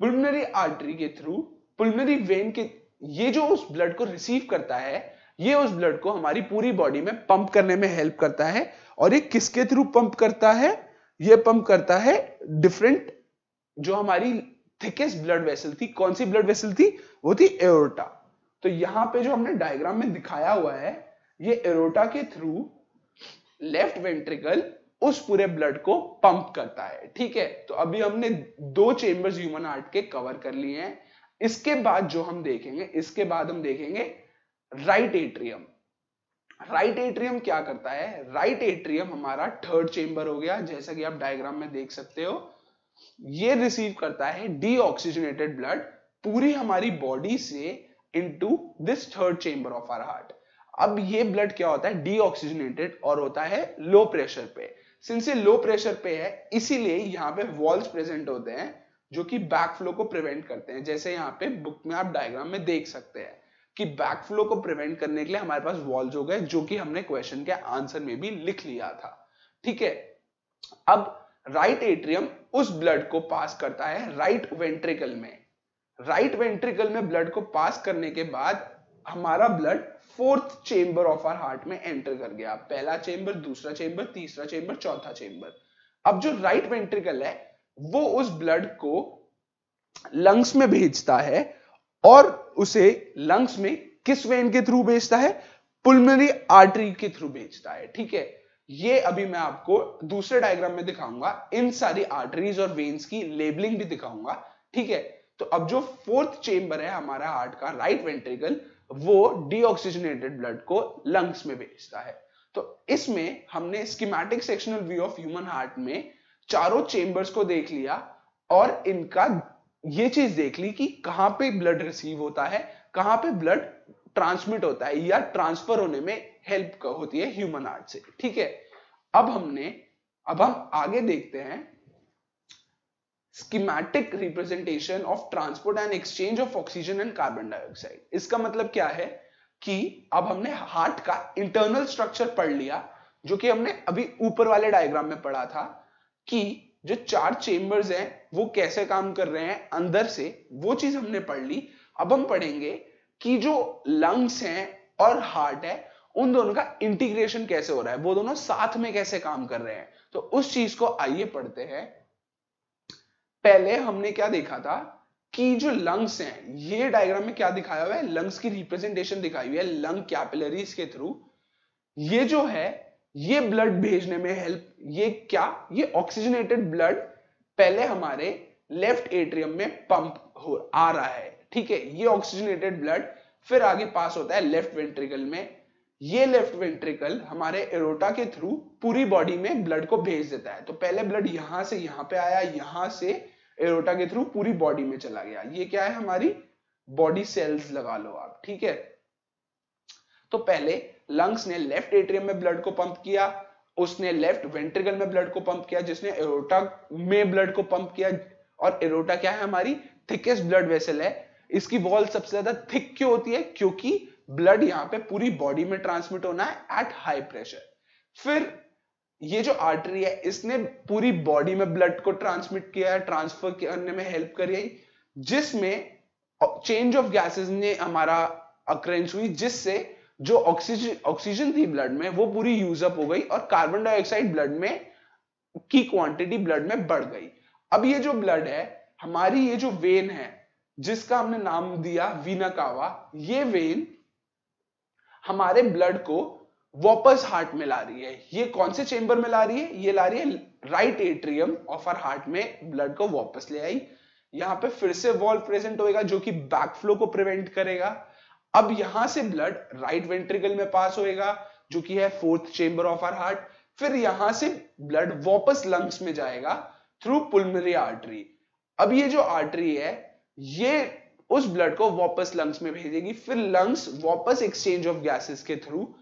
पुल्मोनरी आर्टरी के थ्रू पुल्मोनरी वेन के, ये जो उस ब्लड को रिसीव करता है ये उस ब्लड को हमारी पूरी बॉडी में पंप करने में हेल्प करता है। और ये किसके थ्रू पंप करता है, ये पंप करता है डिफरेंट, जो हमारी थिकेस्ट ब्लड वेसल थी, कौन सी ब्लड वेसल थी, वो थी एओर्टा। तो यहां पे जो हमने डायग्राम में दिखाया हुआ है ये एओर्टा के थ्रू लेफ्ट वेंट्रिकल उस पूरे ब्लड को पंप करता है, ठीक है। तो अभी हमने 2 चेंबर्स ह्यूमन हार्ट के कवर कर लिए हैं। इसके बाद जो हम देखेंगे, इसके बाद हम देखेंगे राइट एट्रियम। राइट एट्रियम क्या करता है, राइट एट्रियम हमारा थर्ड चेंबर हो गया, जैसा कि आप डायग्राम में देख सकते हो। ये रिसीव करता है डीऑक्सीजनेटेड ब्लड पूरी हमारी बॉडी से into this third chamber of our heart. अब ये ब्लड क्या होता है, डीऑक्सीजनेटेड और होता है लो प्रेशर पे। सिंस ये लो प्रेशर पे है इसीलिए यहाँ पे वॉल्स प्रेजेंट होते हैं जो कि बैकफ्लो को प्रिवेंट करते हैं। जैसे यहाँ पे बुक में आप डायग्राम में देख सकते हैं कि बैकफ्लो को प्रिवेंट करने के लिए हमारे पास वॉल्स हो गए, जो कि हमने क्वेश्चन के आंसर में भी लिख लिया था, ठीक है। अब राइट एट्रियम उस ब्लड को पास करता है राइट वेंट्रिकल में। राइट वेंट्रिकल में ब्लड को पास करने के बाद हमारा blood fourth chamber of our heart में एंटर कर गया। पहला चेंबर, दूसरा चेंबर, तीसरा चेंबर, चौथा चेंबर। अब जो राइट वेंट्रिकल है वो उस ब्लड को लंग्स में भेजता है और उसे लंग्स में किस वेन के थ्रू भेजता है, पुल्मोनरी आर्टरी के थ्रू भेजता है, ठीक है। ये अभी मैं आपको दूसरे डायग्राम में दिखाऊंगा, इन सारी आर्टरीज और वेन्स की लेबलिंग भी दिखाऊंगा, ठीक है। तो अब जो फोर्थ चेंबर है हमारा हार्ट का, राइट वेंट्रिकल, वो डीऑक्सीजनेटेड ब्लड को लंग्स में भेजता है। तो इसमें हमने schematic sectional view of human heart में चारों चेंबर्स को देख लिया और इनका ये चीज देख ली कि कहां पे ब्लड रिसीव होता है, कहां पे ब्लड ट्रांसमिट होता है या ट्रांसफर होने में हेल्प होती है ह्यूमन हार्ट से, ठीक है। अब हम आगे देखते हैं schematic representation of transport and exchange of oxygen and carbon dioxide. इसका मतलब क्या है कि अब हमने हार्ट का इंटरनल स्ट्रक्चर पढ़ लिया, जो कि हमने अभी ऊपर वाले डायग्राम में पढ़ा था कि जो 4 चेंबर्स हैं वो कैसे काम कर रहे हैं अंदर से, वो चीज हमने पढ़ ली। अब हम पढ़ेंगे कि जो लंग्स हैं और हार्ट है उन दोनों का इंटीग्रेशन कैसे हो रहा है, वो दोनों साथ में कैसे काम कर रहे हैं। तो उस चीज को आइए पढ़ते हैं। पहले हमने क्या देखा था कि जो लंग्स हैं, ये डायग्राम में क्या दिखाया हुआ है, लंग्स की रिप्रेजेंटेशन दिखाई हुई है लंग कैपिलरीज के थ्रू। ये जो है ये ब्लड भेजने में हेल्प, ये क्या, ये ऑक्सीजनेटेड ब्लड पहले हमारे लेफ्ट एट्रियम में पंप हो आ रहा है, ठीक है। ये ऑक्सीजनेटेड ब्लड फिर आगे पास होता है लेफ्ट वेंट्रिकल में। ये लेफ्ट वेंट्रिकल हमारे एरोटा के थ्रू पूरी बॉडी में ब्लड को भेज देता है। तो पहले ब्लड यहां से यहां पे आया, यहां से एरोटा के थ्रू पूरी बॉडी में चला गया। ये क्या है, हमारी बॉडी सेल्स लगा लो आप, ठीक है। तो पहले लंग्स ने लेफ्ट एट्रियम में ब्लड को पंप किया, उसने लेफ्ट वेंट्रिकल में ब्लड को पंप किया, जिसने एरोटा में ब्लड को पंप किया। और एरोटा क्या है, हमारी थिकेस्ट ब्लड वेसल है। इसकी वॉल सबसे ज्यादा थिक क्यों होती है, क्योंकि ब्लड यहां पे पूरी बॉडी में ट्रांसमिट होना है एट हाई प्रेशर। फिर ये जो आर्टरी है इसने पूरी बॉडी में ब्लड को ट्रांसमिट किया है, ट्रांसफर करने में हेल्प करी है, जिसमें चेंज ऑफ गैसेस ने हमारा अक्रेंस हुई, जिससे जो ऑक्सीजन थी ब्लड में वो पूरी यूज अप हो गई और कार्बन डाइऑक्साइड ब्लड में की क्वांटिटी ब्लड में बढ़ गई। अब ये जो ब्लड है, हमारी ये जो वेन है जिसका हमने नाम दिया वीना कावा, ये वेन हमारे ब्लड को वापस हार्ट में ला रही है। ये कौन से चेंबर में ला रही है? ये ला रही है right atrium of our heart में, ब्लड को वापस ले आई। यहां पे फिर से वॉल्व प्रेजेंट होएगा जो कि बैकफ्लो को प्रिवेंट करेगा। अब यहां से ब्लड राइट वेंट्रिकल में पास होएगा जो कि है fourth chamber of our heart. फिर यहां से ब्लड वापस लंग्स में जाएगा थ्रू पुल्मोनरी आर्टरी। अब ये जो आर्टरी है ये उस ब्लड को वापस लंग्स में भेजेगी, फिर लंग्स वापस एक्सचेंज ऑफ गैसेस के थ्रू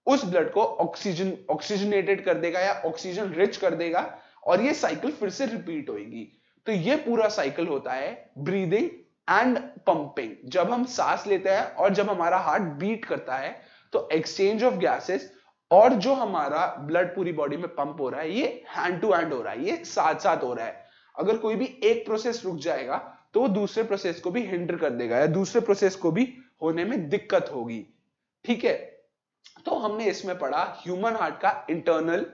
उस ब्लड को ऑक्सीजनेटेड कर देगा या ऑक्सीजन रिच कर देगा और ये साइकिल फिर से रिपीट होगी। तो ये पूरा साइकिल होता है ब्रीदिंग एंड पंपिंग। जब हम सांस लेते हैं और जब हमारा हार्ट बीट करता है तो एक्सचेंज ऑफ गैसेस और जो हमारा ब्लड पूरी बॉडी में पंप हो रहा है ये हैंड टू हैंड हो रहा है, ये साथ साथ हो रहा है। अगर कोई भी एक प्रोसेस रुक जाएगा तो वो दूसरे प्रोसेस को भी हिंडर कर देगा या दूसरे प्रोसेस को भी होने में दिक्कत होगी। ठीक है, तो हमने इसमें पढ़ा ह्यूमन हार्ट का इंटरनल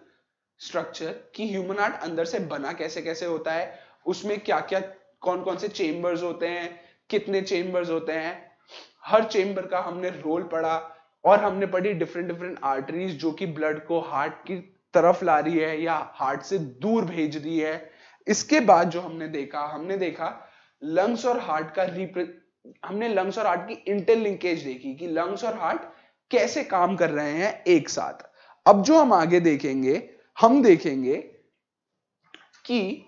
स्ट्रक्चर कि ह्यूमन हार्ट अंदर से बना कैसे कैसे होता है, उसमें क्या क्या कौन कौन से चेंबर्स होते हैं, कितने चेंबर्स होते हैं, हर चेंबर का हमने रोल पढ़ा और हमने पढ़ी डिफरेंट डिफरेंट आर्टरीज जो कि ब्लड को हार्ट की तरफ ला रही है या हार्ट से दूर भेज रही है। इसके बाद जो हमने देखा लंग्स और हार्ट का हमने लंग्स और हार्ट की इंटरलिंकेज देखी कि लंग्स और हार्ट कैसे काम कर रहे हैं एक साथ। अब जो हम आगे देखेंगे, हम देखेंगे कि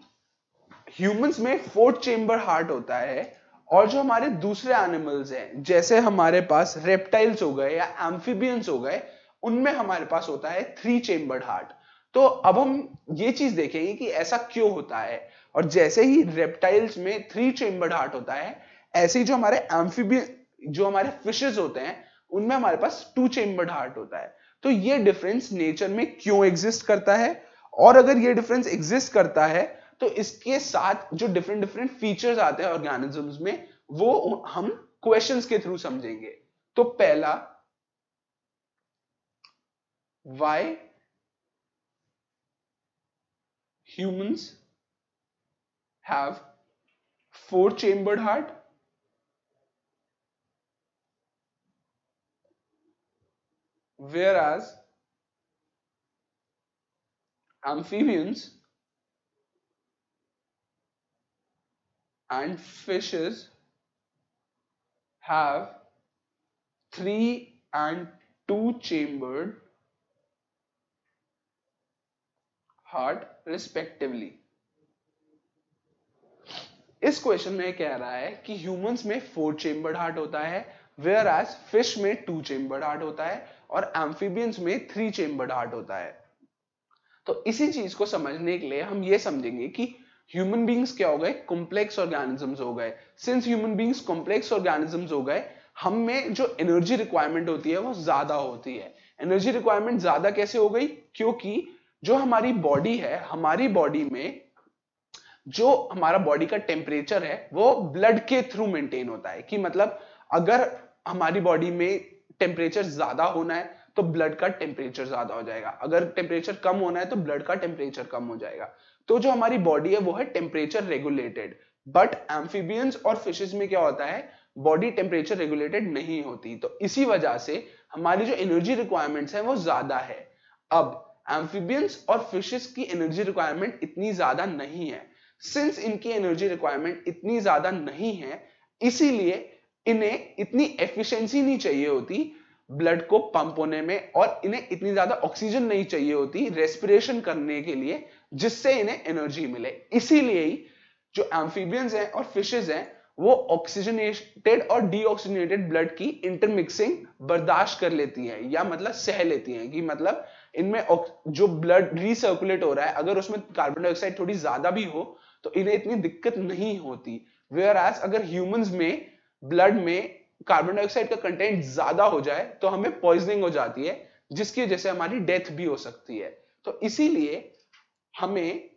ह्यूमंस में फोर्थ चेंबर हार्ट होता है और जो हमारे दूसरे एनिमल्स हैं जैसे हमारे पास रेप्टाइल्स हो गए या एम्फीबियंस हो गए, उनमें हमारे पास होता है थ्री चेंबर्ड हार्ट। तो अब हम ये चीज देखेंगे कि ऐसा क्यों होता है। और जैसे ही रेप्टाइल्स में थ्री चेंबर्ड हार्ट होता है, ऐसे ही जो हमारे एम्फीबियन जो हमारे फिशेस होते हैं उनमें हमारे पास टू चेंबर्ड हार्ट होता है। तो ये डिफरेंस नेचर में क्यों एग्जिस्ट करता है, और अगर ये डिफरेंस एग्जिस्ट करता है तो इसके साथ जो डिफरेंट डिफरेंट फीचर्स आते हैं ऑर्गेनिजम्स में वो हम क्वेश्चंस के थ्रू समझेंगे। तो पहला, why humans have four chambered heart, whereas amphibians and fishes have three and two chambered heart respectively। इस क्वेश्चन में कह रहा है कि ह्यूमंस में फोर चेंबर्ड हार्ट होता है, वेयर एज फिश में टू चेंबर्ड हार्ट होता है और एम्फीबियंस में थ्री चेंबर्ड हार्ट होता है। तो इसी चीज को समझने के लिए हम ये समझेंगे कि ह्यूमन बींग्स क्या हो गए, कॉम्प्लेक्स ऑर्गेनिजम्स हो गए। Since human beings complex organisms हो गए, हम में जो एनर्जी रिक्वायरमेंट होती है वो ज्यादा होती है। एनर्जी रिक्वायरमेंट ज्यादा कैसे हो गई? क्योंकि जो हमारी बॉडी है, हमारी बॉडी में जो हमारा बॉडी का टेम्परेचर है वो ब्लड के थ्रू मेंटेन होता है। कि मतलब अगर हमारी बॉडी में टेम्परेचर ज्यादा होना है तो ब्लड का टेम्परेचर ज्यादा हो जाएगा, अगर टेम्परेचर कम होना है तो ब्लड का टेम्परेचर कम हो जाएगा। तो जो हमारी बॉडी है वो है टेम्परेचर रेगुलेटेड। बट एम्फीबियंस और फिशेस में क्या होता है, बॉडी टेम्परेचर रेगुलेटेड नहीं होती। तो इसी वजह से हमारी जो एनर्जी रिक्वायरमेंट्स है वो ज्यादा है। अब एम्फीबियंस और फिशेस की एनर्जी रिक्वायरमेंट इतनी ज्यादा नहीं है। सिंस इनकी एनर्जी रिक्वायरमेंट इतनी ज्यादा नहीं है, इसीलिए इन्हें इतनी एफिशिएंसी नहीं चाहिए होती ब्लड को पंप होने में, और इन्हें इतनी ज्यादा ऑक्सीजन नहीं चाहिए होती रेस्पिरेशन करने के लिए जिससे इन्हें एनर्जी मिले। इसीलिए ही जो एम्फीबियंस हैं और फिशेस हैं वो ऑक्सीजनेटेड और डीऑक्सीजनेटेड ब्लड की इंटरमिक्सिंग बर्दाश्त कर लेती हैं, या मतलब सह लेती हैं। कि मतलब इनमें जो ब्लड रिसर्कुलेट हो रहा है अगर उसमें कार्बन डाइऑक्साइड थोड़ी ज्यादा भी हो तो इन्हें इतनी दिक्कत नहीं होती। वेयर एज अगर ह्यूमंस में ब्लड में कार्बन डाइऑक्साइड का कंटेंट ज्यादा हो जाए तो हमें पॉइजनिंग हो जाती है, जिसकी वजह से हमारी डेथ भी हो सकती है। तो इसीलिए हमें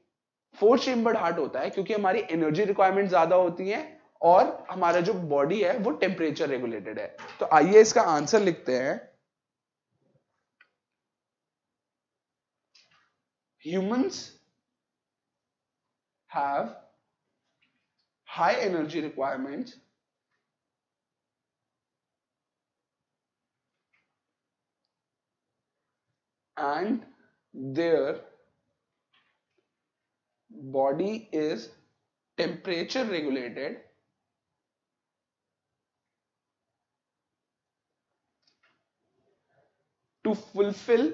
फोर चेंबर्ड हार्ट होता है क्योंकि हमारी एनर्जी रिक्वायरमेंट ज्यादा होती है और हमारा जो बॉडी है वो टेम्परेचर रेगुलेटेड है। तो आइए इसका आंसर लिखते हैं। Humans have high energy requirements and their body is temperature regulated to fulfill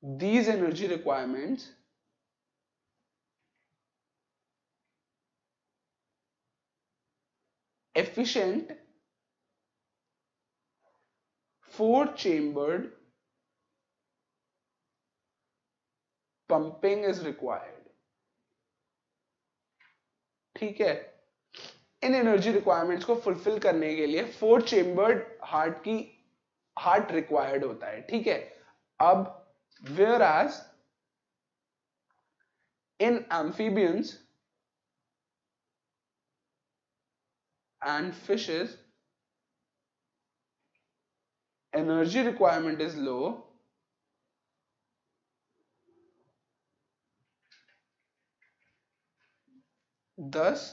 these energy requirements. Efficient 4-chambered pumping is required. ठीक है, इन एनर्जी रिक्वायरमेंट्स को फुलफिल करने के लिए 4-चेम्बर्ड हार्ट रिक्वायर्ड होता है। ठीक है, अब whereas in amphibians and fishes energy requirement is low, thus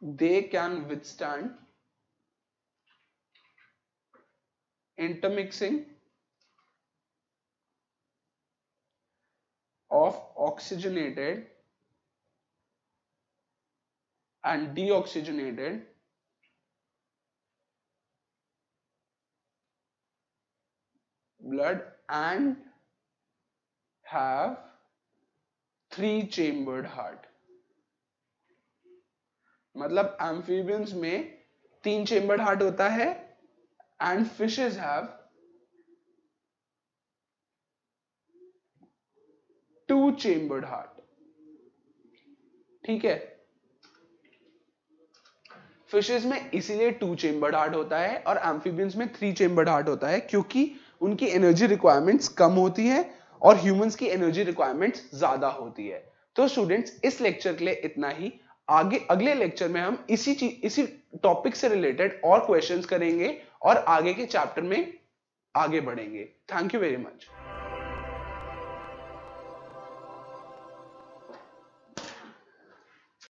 they can withstand intermixing of oxygenated and deoxygenated blood and have 3-chambered heart। मतलब एम्फीबियंस में 3-चेम्बर्ड हार्ट होता है एंड फिशेस हैव 2-चेम्बर्ड हार्ट। ठीक है, फिशेस में इसीलिए 2-चेम्बर्ड हार्ट होता है और एम्फीबियंस में 3-चेम्बर्ड हार्ट होता है, क्योंकि उनकी एनर्जी रिक्वायरमेंट्स कम होती है और ह्यूमंस की एनर्जी रिक्वायरमेंट्स ज्यादा होती है। तो स्टूडेंट्स, इस लेक्चर के लिए इतना ही। आगे अगले लेक्चर में हम इसी टॉपिक से रिलेटेड और क्वेश्चंस करेंगे और आगे के चैप्टर में आगे बढ़ेंगे। Thank you very much.